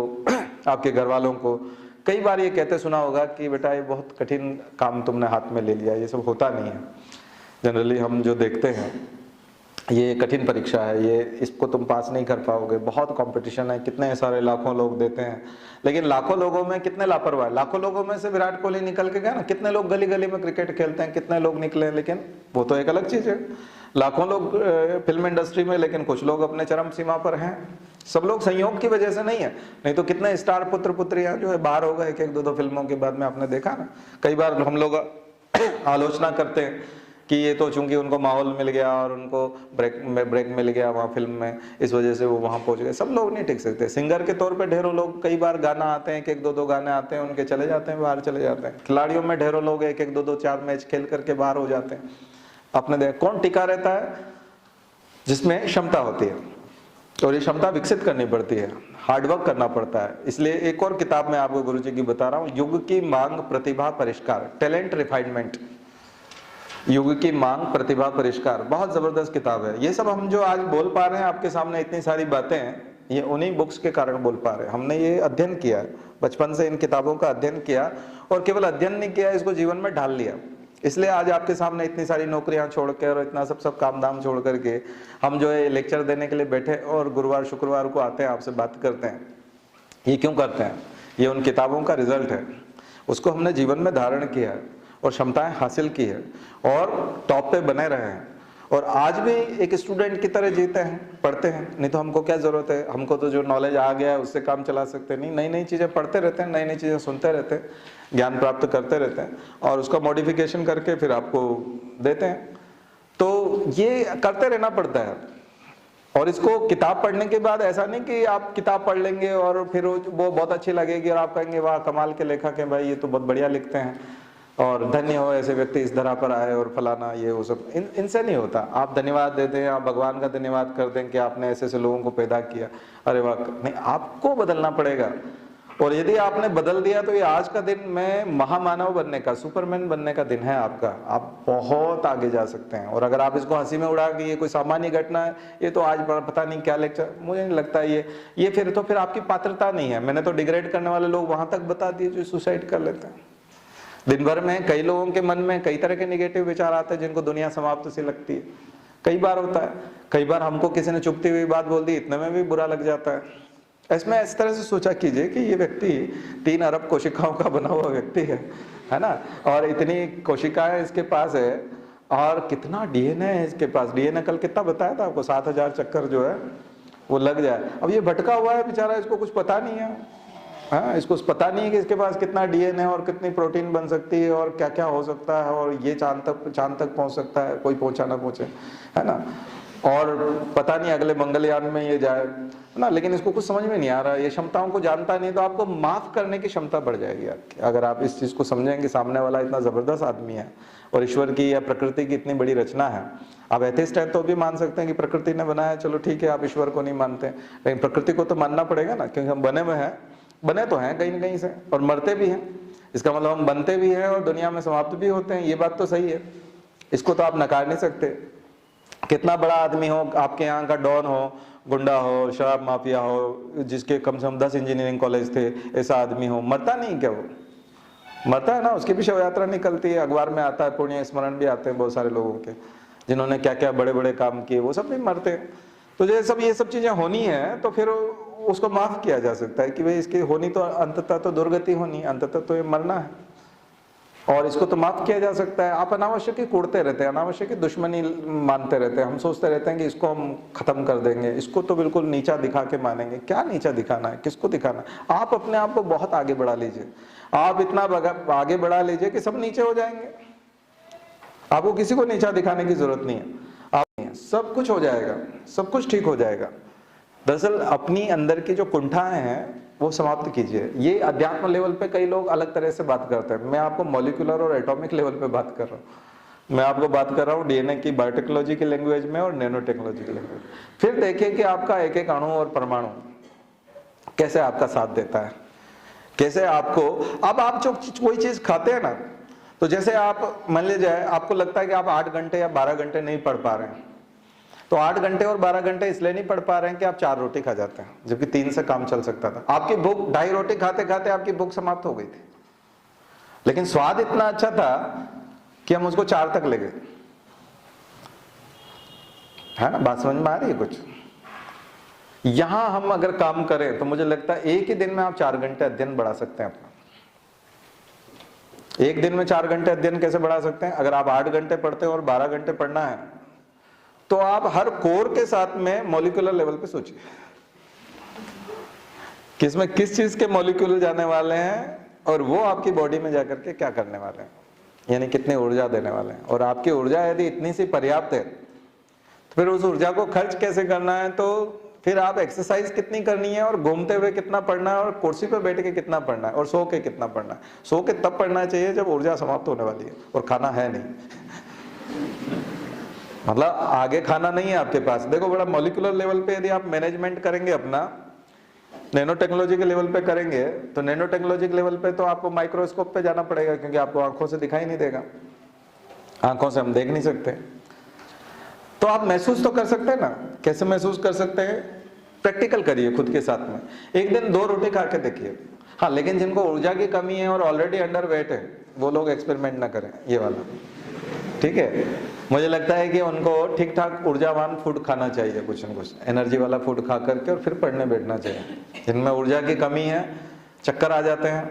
आपके घर वालों को कई बार ये कहते सुना होगा कि बेटा ये बहुत कठिन काम तुमने हाथ में ले लिया। ये सब होता नहीं है। जनरली हम जो देखते हैं, ये कठिन परीक्षा है, ये इसको तुम पास नहीं कर पाओगे, बहुत कंपटीशन है, कितने सारे लाखों लोग देते हैं, लेकिन लाखों लोगों में कितने लापरवाह। लाखों लोगों में से विराट कोहली निकल के गया ना, कितने लोग गली गली में क्रिकेट खेलते हैं, कितने लोग निकले, लेकिन वो तो एक अलग चीज है। लाखों लोग फिल्म इंडस्ट्री में, लेकिन कुछ लोग अपने चरम सीमा पर हैं। सब लोग संयोग की वजह से नहीं है, नहीं तो कितने स्टार पुत्र पुत्रियां जो है बाहर हो गए एक 2 फिल्मों के बाद में। आपने देखा ना, कई बार हम लोग आलोचना करते हैं कि ये तो चूंकि उनको माहौल मिल गया और उनको ब्रेक मिल गया वहाँ फिल्म में, इस वजह से वो वहाँ पहुंच गए। सब लोग नहीं टिक सकते। सिंगर के तौर पे ढेरों लोग, कई बार गाना आते हैं, 1-2 गाने आते हैं उनके, चले जाते हैं, बाहर चले जाते हैं। खिलाड़ियों में ढेरों लोग 1-2-4 मैच खेल करके बाहर हो जाते हैं। आपने देखा कौन टिका रहता है? जिसमें क्षमता होती है, और ये क्षमता विकसित करनी पड़ती है, हार्डवर्क करना पड़ता है। इसलिए एक और किताब मैं आपको गुरुजी की बता रहा हूँ, युग की मांग प्रतिभा परिष्कार, टैलेंट रिफाइनमेंट। युग की मांग प्रतिभा परिष्कार, बहुत जबरदस्त किताब है। ये सब हम जो आज बोल पा रहे हैं आपके सामने, इतनी सारी बातें हैं, ये उन्हीं बुक्स के कारण बोल पा रहे हैं। हमने ये अध्ययन किया है, बचपन से इन किताबों का अध्ययन किया, और केवल अध्ययन नहीं किया, इसको जीवन में ढाल लिया। इसलिए आज आपके सामने इतनी सारी नौकरियां छोड़कर और इतना सब काम धाम छोड़ करके हम जो है लेक्चर देने के लिए बैठे और गुरुवार शुक्रवार को आते हैं, आपसे बात करते हैं। ये क्यों करते हैं? ये उन किताबों का रिजल्ट है। उसको हमने जीवन में धारण किया है और क्षमताएं हासिल की है और टॉप पे बने रहे हैं, और आज भी एक स्टूडेंट की तरह जीते हैं, पढ़ते हैं। नहीं तो हमको क्या जरूरत है? हमको तो जो नॉलेज आ गया है उससे काम चला सकते नहीं। नई नई चीजें पढ़ते रहते हैं, नई नई चीजें सुनते रहते हैं, ज्ञान प्राप्त करते रहते हैं, और उसका मॉडिफिकेशन करके फिर आपको देते हैं। तो ये करते रहना पड़ता है। और इसको किताब पढ़ने के बाद ऐसा नहीं कि आप किताब पढ़ लेंगे और फिर वो बहुत अच्छी लगेगी और आप कहेंगे वाह कमाल के लेखक हैं भाई, ये तो बहुत बढ़िया लिखते हैं और धन्य हो ऐसे व्यक्ति इस धरा पर आए और फलाना ये वो सब। इनसे नहीं होता। आप धन्यवाद देते हैं, आप भगवान का धन्यवाद करते हैं कि आपने ऐसे ऐसे लोगों को पैदा किया, अरे वाह। नहीं, आपको बदलना पड़ेगा। और यदि आपने बदल दिया तो ये आज का दिन में महामानव बनने का, सुपरमैन बनने का दिन है आपका। आप बहुत आगे जा सकते हैं। और अगर आप इसको हंसी में उड़ा के ये कोई सामान्य घटना है, ये तो आज पता नहीं क्या लेक्चर, मुझे नहीं लगता ये फिर आपकी पात्रता नहीं है। मैंने तो डिग्रेड करने वाले लोग वहां तक बता दिए जो सुसाइड कर लेते हैं। दिन भर में कई लोगों के मन में कई तरह के निगेटिव विचार आते हैं जिनको दुनिया समाप्त सी लगती है। कई बार होता है, कई बार हमको किसी ने चुपती हुई बात बोल दी, इतने में भी बुरा लग जाता है। इसमें इस तरह से सोचा कीजिए कि ये व्यक्ति 3 अरब कोशिकाओं का बना हुआ व्यक्ति है ना, और इतनी कोशिकाएं इसके पास है और कितना डीएनए है इसके पास। डीएनए कल कितना बताया था आपको, 7000 चक्कर जो है वो लग जाए। अब ये भटका हुआ है बेचारा, इसको कुछ पता नहीं है। हाँ, इसको पता नहीं है कि इसके पास कितना डीएनए है और कितनी प्रोटीन बन सकती है और क्या क्या हो सकता है, और ये चांद तक पहुंच सकता है, कोई पहुंचा ना पहुंचे, है ना। और पता नहीं अगले मंगलयान में ये जाए, है ना। लेकिन इसको कुछ समझ में नहीं आ रहा है, ये क्षमताओं को जानता नहीं। तो आपको माफ करने की क्षमता बढ़ जाएगी आपकी, अगर आप इस चीज को समझेंगे सामने वाला इतना जबरदस्त आदमी है और ईश्वर की या प्रकृति की इतनी बड़ी रचना है। आप एथिस्ट हैं तो भी मान सकते हैं कि प्रकृति ने बनाया, चलो ठीक है, आप ईश्वर को नहीं मानते, लेकिन प्रकृति को तो मानना पड़ेगा ना, क्योंकि हम बने तो हैं कहीं न कहीं से, और मरते भी हैं। इसका मतलब हम बनते भी हैं और दुनिया में समाप्त भी होते हैं। ये बात तो सही है, इसको तो आप नकार नहीं सकते। कितना बड़ा आदमी हो, आपके यहाँ का डॉन हो, गुंडा हो, शराब माफिया हो, जिसके कम से कम 10 इंजीनियरिंग कॉलेज थे, ऐसा आदमी हो, मरता नहीं क्या? वो मरता है ना, उसकी भी शव यात्रा निकलती है, अखबार में आता है, पुण्य स्मरण भी आते हैं बहुत सारे लोगों के, जिन्होंने क्या क्या बड़े बड़े काम किए, वो सब भी मरते हैं। तो ये सब चीजें होनी है तो फिर उसको माफ किया जा सकता है कि भाई इसकी होनी तो अंततः तो दुर्गति होनी, अंततः तो ये मरना है। और इसको तो माफ किया जा सकता है। आप अनावश्यक ही कूड़ते रहते हैं, अनावश्यक ही दुश्मनी मानते रहते हैं। हम सोचते रहते हैं कि इसको हम खत्म कर देंगे, इसको तो बिल्कुल नीचा दिखा के मानेंगे। क्या नीचा दिखाना है, किसको दिखाना है? आप अपने आप को बहुत आगे बढ़ा लीजिए, आप इतना आगे बढ़ा लीजिए कि सब नीचे हो जाएंगे। आपको किसी को नीचा दिखाने की जरूरत नहीं है, आप सब कुछ हो जाएगा, सब कुछ ठीक हो जाएगा। दरअसल अपनी अंदर की जो कुंठाएं हैं वो समाप्त कीजिए। ये अध्यात्म लेवल पे कई लोग अलग तरह से बात करते हैं, मैं आपको मॉलिक्यूलर और एटॉमिक लेवल पे बात कर रहा हूँ। मैं आपको बात कर रहा हूँ डीएनए की बायोटेक्नोलॉजी की लैंग्वेज में और नैनो टेक्नोलॉजी की लैंग्वेज। फिर देखिए कि आपका एक एक अणु और परमाणु कैसे आपका साथ देता है, कैसे आपको, अब आप जो कोई चीज खाते हैं ना, तो जैसे आप मान लीजिए आपको लगता है कि आप 8 घंटे या 12 घंटे नहीं पढ़ पा रहे हैं, तो 8 घंटे और 12 घंटे इसलिए नहीं पढ़ पा रहे हैं कि आप 4 रोटी खा जाते हैं, जबकि 3 से काम चल सकता था। आपकी भूख 2.5 रोटी खाते खाते आपकी भूख समाप्त हो गई थी, लेकिन स्वाद इतना अच्छा था कि हम उसको 4 तक ले गए। है ना, बात समझ में आ रही है कुछ? यहां हम अगर काम करें तो मुझे लगता है एक ही दिन में आप 4 घंटे अध्ययन बढ़ा सकते हैं अपना। एक दिन में 4 घंटे अध्ययन कैसे बढ़ा सकते हैं? अगर आप 8 घंटे पढ़ते हो और 12 घंटे पढ़ना है, तो आप हर कोर के साथ में मॉलिक्यूलर लेवल पे सोचिए किसमें किस चीज के मॉलिक्यूल जाने वाले हैं और वो आपकी बॉडी में जाकर के क्या करने वाले हैं, यानी कितनी ऊर्जा देने वाले हैं। और आपकी ऊर्जा यदि इतनी सी पर्याप्त है तो फिर उस ऊर्जा को खर्च कैसे करना है, तो फिर आप एक्सरसाइज कितनी करनी है और घूमते हुए कितना पढ़ना है और कुर्सी पर बैठ के कितना पढ़ना है और सो के कितना पढ़ना है। सो के तब पढ़ना चाहिए जब ऊर्जा समाप्त होने वाली है और खाना है नहीं मतलब आगे खाना नहीं है आपके पास। देखो बड़ा मॉलिक्यूलर लेवल पे यदि आप मैनेजमेंट करेंगे अपना, नैनो टेक्नोलॉजी के लेवल पे करेंगे, तो नैनो टेक्नोलॉजी के लेवल पे तो आपको माइक्रोस्कोप पे जाना पड़ेगा, क्योंकि आपको आंखों से दिखाई नहीं देगा, आंखों से हम देख नहीं सकते। तो आप महसूस तो कर सकते हैं ना। कैसे महसूस कर सकते हैं? प्रैक्टिकल करिए खुद के साथ में। एक दिन 2 रोटी खा के देखिए। हाँ, लेकिन जिनको ऊर्जा की कमी है और ऑलरेडी अंडर वेट है, वो लोग एक्सपेरिमेंट ना करें ये वाला, ठीक है? मुझे लगता है कि उनको ठीक ठाक ऊर्जावान फूड खाना चाहिए, कुछ न कुछ एनर्जी वाला फूड खा करके, और फिर पढ़ने बैठना चाहिए। जिनमें ऊर्जा की कमी है, चक्कर आ जाते हैं,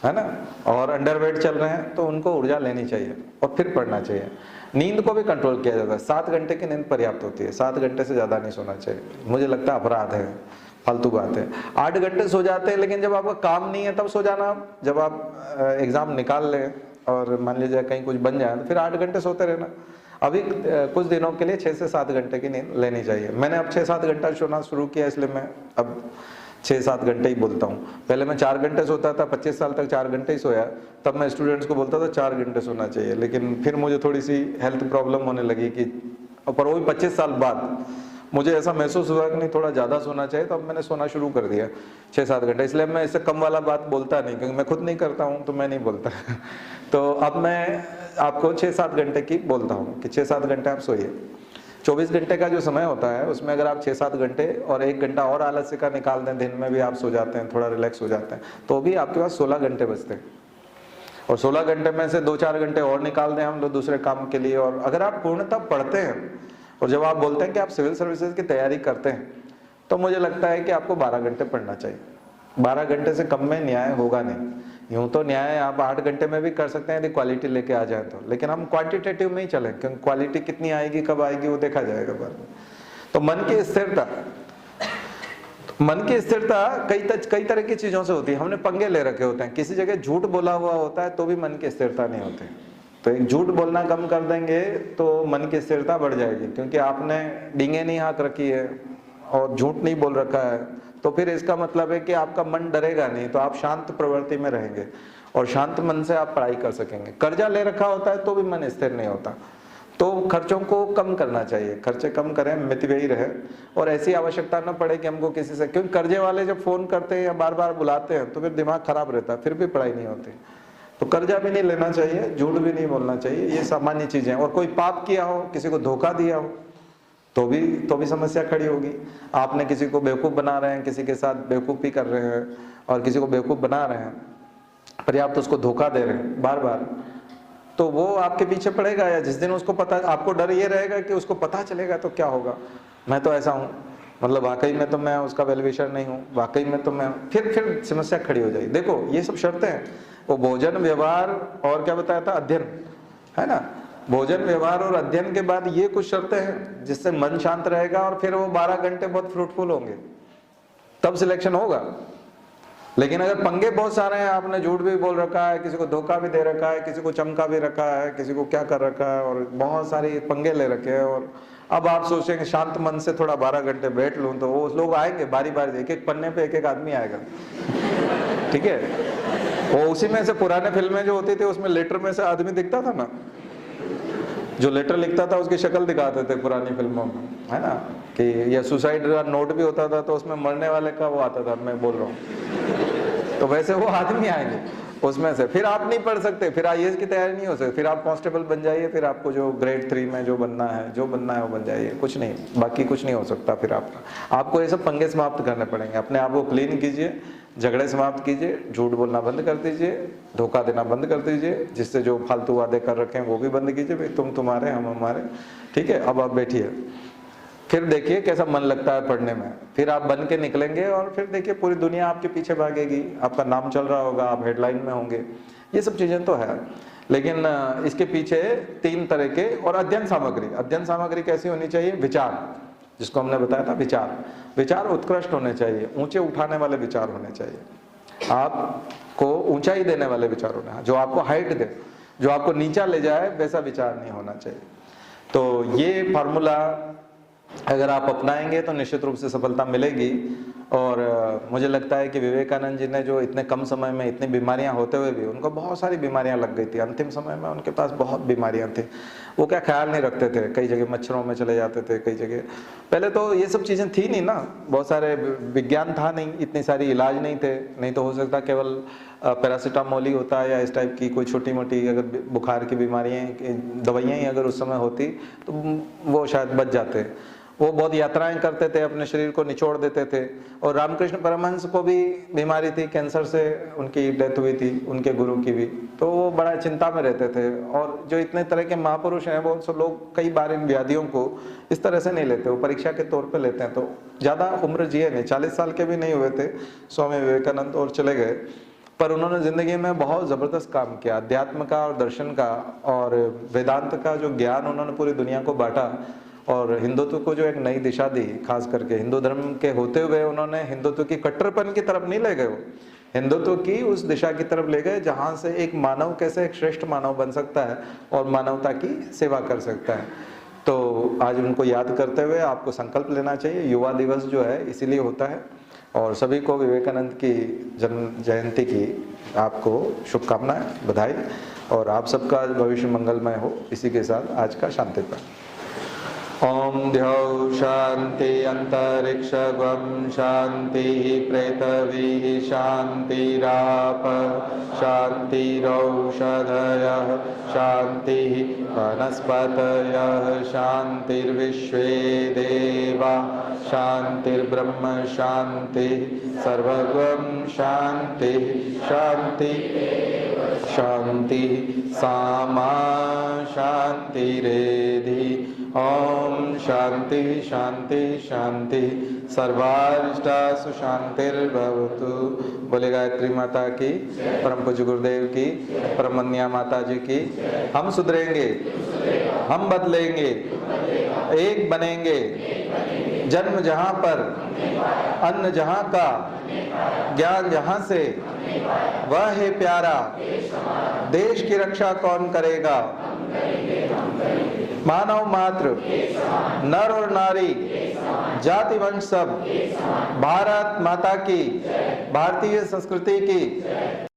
है ना, और अंडरवेट चल रहे हैं, तो उनको ऊर्जा लेनी चाहिए और फिर पढ़ना चाहिए। नींद को भी कंट्रोल किया जाता है। 7 घंटे की नींद पर्याप्त होती है, 7 घंटे से ज्यादा नहीं सोना चाहिए। मुझे लगता है अपराध है, फालतू बात है। 8 घंटे सो जाते हैं, लेकिन जब आपका काम नहीं है तब सो जाना। जब आप एग्जाम निकाल लें और मान लीजिए कहीं कुछ बन जाए, तो फिर 8 घंटे सोते रहना। अभी कुछ दिनों के लिए 6 से 7 घंटे की नींद लेनी चाहिए। मैंने अब 6-7 घंटा सोना शुरू किया, इसलिए मैं अब 6-7 घंटे ही बोलता हूँ। पहले मैं 4 घंटे सोता था, 25 साल तक 4 घंटे ही सोया। तब मैं स्टूडेंट्स को बोलता था 4 घंटे सोना चाहिए, लेकिन फिर मुझे थोड़ी सी हेल्थ प्रॉब्लम होने लगी कि, पर वही 25 साल बाद मुझे ऐसा महसूस हुआ कि नहीं, थोड़ा ज़्यादा सोना चाहिए, तो अब मैंने सोना शुरू कर दिया 6-7 घंटे। इसलिए मैं इससे कम वाला बात बोलता नहीं, क्योंकि मैं खुद नहीं करता हूँ तो मैं नहीं बोलता तो अब मैं आपको 6-7 घंटे की बोलता हूँ कि 6-7 घंटे आप सोइए। 24 घंटे का जो समय होता है उसमें अगर आप 6-7 घंटे और 1 घंटा और आलस्य का निकाल दें, दिन में भी आप सो जाते हैं, थोड़ा रिलैक्स हो जाते हैं, तो भी आपके पास 16 घंटे बचते हैं। और 16 घंटे में से 2-4 घंटे और निकाल दें हम लोग दूसरे काम के लिए। और अगर आप पूर्णतः पढ़ते हैं और जब आप बोलते हैं कि आप सिविल सर्विसेज की तैयारी करते हैं, तो मुझे लगता है कि आपको 12 घंटे पढ़ना चाहिए। 12 घंटे से कम में न्याय होगा नहीं। यूं तो न्याय आप 8 घंटे में भी कर सकते हैं यदि क्वालिटी लेके आ जाए तो, लेकिन हम क्वांटिटेटिव में ही चलें, क्योंकि क्वालिटी कितनी आएगी, कब आएगी, वो देखा जाएगा बाद में। तो मन की स्थिरता, मन की स्थिरता कई तरह की चीजों से होती है। हमने पंगे ले रखे होते हैं, किसी जगह झूठ बोला हुआ होता है तो भी मन की स्थिरता नहीं होती। तो एक झूठ बोलना कम कर देंगे तो मन की स्थिरता बढ़ जाएगी, क्योंकि आपने डींगे नहीं हाँक रखी है और झूठ नहीं बोल रखा है, तो फिर इसका मतलब है कि आपका मन डरेगा नहीं, तो आप शांत प्रवृत्ति में रहेंगे और शांत मन से आप पढ़ाई कर सकेंगे। कर्जा ले रखा होता है तो भी मन स्थिर नहीं होता। तो खर्चों को कम करना चाहिए, खर्चे कम करें, मितव्ययी रहे, और ऐसी आवश्यकता न पड़े कि हमको किसी से, क्योंकि कर्जे वाले जब फोन करते हैं या बार बार बुलाते हैं तो फिर दिमाग खराब रहता है, फिर भी पढ़ाई नहीं होती। तो कर्जा भी नहीं लेना चाहिए, झूठ भी नहीं बोलना चाहिए, ये सामान्य चीजें। और कोई पाप किया हो, किसी को धोखा दिया हो, तो भी समस्या खड़ी होगी। आपने किसी को बेवकूफ़ बना रहे हैं, किसी के साथ बेवकूफ़ी कर रहे हैं और किसी को बेवकूफ़ बना रहे हैं, पर्याप्त उसको धोखा दे रहे हैं बार बार, तो वो आपके पीछे पड़ेगा। या जिस दिन उसको पता, आपको डर ये रहेगा कि उसको पता चलेगा तो क्या होगा, मैं तो ऐसा हूँ, मतलब वाकई में तो मैं उसका वेल विशर नहीं हूँ, वाकई में तो मैं, फिर समस्या खड़ी हो जाएगी। देखो ये सब शर्तें हैं। वो भोजन, व्यवहार और क्या बताया था, अध्ययन, है ना। भोजन, व्यवहार और अध्ययन के बाद ये कुछ शर्तें हैं जिससे मन शांत रहेगा और फिर वो 12 घंटे बहुत फ्रूटफुल होंगे, तब सिलेक्शन होगा। लेकिन अगर पंगे बहुत सारे हैं, आपने झूठ भी बोल रखा है, किसी को धोखा भी दे रखा है, किसी को चमका भी रखा है, किसी को क्या कर रखा है, और बहुत सारी पंगे ले रखे हैं, और अब आप सोचेंगे शांत मन से थोड़ा 12 घंटे बैठ लूं, तो वो लोग आएंगे बारी बारी, एक एक पन्ने पे एक एक आदमी आएगा, ठीक है। वो उसी में से पुराने फिल्में जो होती थी उसमें लेटर में से आदमी दिखता था ना, जो लेटर लिखता था उसकी शक्ल दिखाते थे पुरानी फिल्मों में, है ना, कि या सुसाइड का नोट भी होता था तो उसमें मरने वाले का वो आता था, मैं बोल रहा हूँ। तो वैसे वो आदमी आएंगे उसमें से। फिर आप नहीं पढ़ सकते, फिर आईएएस की तैयारी नहीं हो सकती, फिर आप कांस्टेबल बन जाइए, फिर आपको जो ग्रेड 3 में जो बनना है वो बन जाइए, कुछ नहीं, बाकी कुछ नहीं हो सकता। फिर आपको ये सब पंगे समाप्त करने पड़ेंगे। अपने आप को क्लीन कीजिए, झगड़े समाप्त कीजिए, झूठ बोलना बंद कर दीजिए, धोखा देना बंद कर दीजिए, जिससे जो फालतू वादे कर रखे हैं वो भी बंद कीजिए, भाई तुम तुम्हारे हम हमारे, ठीक है। अब आप बैठिए, फिर देखिए कैसा मन लगता है पढ़ने में, फिर आप बन के निकलेंगे और फिर देखिए पूरी दुनिया आपके पीछे भागेगी, आपका नाम चल रहा होगा, आप हेडलाइन में होंगे। ये सब चीजें तो है, लेकिन इसके पीछे 3 तरह के। और अध्ययन सामग्री कैसी होनी चाहिए? विचार, जिसको हमने बताया था, विचार उत्कृष्ट होने चाहिए, ऊंचे उठाने वाले विचार होने चाहिए, आपको ऊंचाई देने वाले विचार होने, जो आपको हाइट दे, जो आपको नीचा ले जाए वैसा विचार नहीं होना चाहिए। तो ये फार्मूला अगर आप अपनाएंगे तो निश्चित रूप से सफलता मिलेगी। और मुझे लगता है कि विवेकानंद जी ने जो इतने कम समय में इतनी बीमारियां होते हुए भी, उनको बहुत सारी बीमारियां लग गई थी, अंतिम समय में उनके पास बहुत बीमारियां थी, वो क्या ख्याल नहीं रखते थे, कई जगह मच्छरों में चले जाते थे, कई जगह। पहले तो ये सब चीज़ें थी नहीं ना, बहुत सारे विज्ञान था नहीं, इतनी सारी इलाज नहीं थे, नहीं तो हो सकता केवल पैरासीटामोल ही होता है या इस टाइप की कोई छोटी मोटी अगर बुखार की बीमारियाँ दवाइयाँ ही अगर उस समय होती तो वो शायद बच जाते। वो बहुत यात्राएं करते थे, अपने शरीर को निचोड़ देते थे। और रामकृष्ण परमहंस को भी बीमारी थी, कैंसर से उनकी डेथ हुई थी, उनके गुरु की भी, तो वो बड़ा चिंता में रहते थे। और जो इतने तरह के महापुरुष हैं वो सब लोग कई बार इन व्याधियों को इस तरह से नहीं लेते, वो परीक्षा के तौर पर लेते हैं। तो ज़्यादा उम्र जिए नहीं, 40 साल के भी नहीं हुए थे स्वामी विवेकानंद, और चले गए। पर उन्होंने जिंदगी में बहुत जबरदस्त काम किया, अध्यात्म का और दर्शन का और वेदांत का जो ज्ञान उन्होंने पूरी दुनिया को बांटा, और हिंदुत्व को जो एक नई दिशा दी। खास करके हिंदू धर्म के होते हुए उन्होंने हिंदुत्व की कट्टरपन की तरफ नहीं ले गए, वो हिंदुत्व की उस दिशा की तरफ ले गए जहां से एक मानव कैसे एक श्रेष्ठ मानव बन सकता है और मानवता की सेवा कर सकता है। तो आज उनको याद करते हुए आपको संकल्प लेना चाहिए। युवा दिवस जो है इसीलिए होता है, और सभी को विवेकानंद की जन्म जयंती की आपको शुभकामनाएं, बधाई, और आप सबका भविष्य मंगलमय हो। इसी के साथ आज का शांति पाठ। ओम द्यौ शांति अंतरिक्षगम शांति प्रेतवी शांतिराप शांतिरौषधयः शांति वनस्पतयः शांतिर्विश्वे देवा शांतिर्ब्रह्म शांति सर्वगम शांति शांति शांति सामा शांतिरेधि। ओम शांति शांति शांति सर्वारिष्टासु शांतिर्भवतु। बोले गायत्री माता की, परम पूज्य गुरुदेव की, परमन्या माता जी की। हम सुधरेंगे, हम बदलेंगे, एक बनेंगे। जन्म जहां पर, अन्न जहां का, ज्ञान जहां से, वह है प्यारा। देश की रक्षा कौन करेगा? मानव मात्र, नर और नारी, जाति वंश सब, भारत माता की, भारतीय संस्कृति की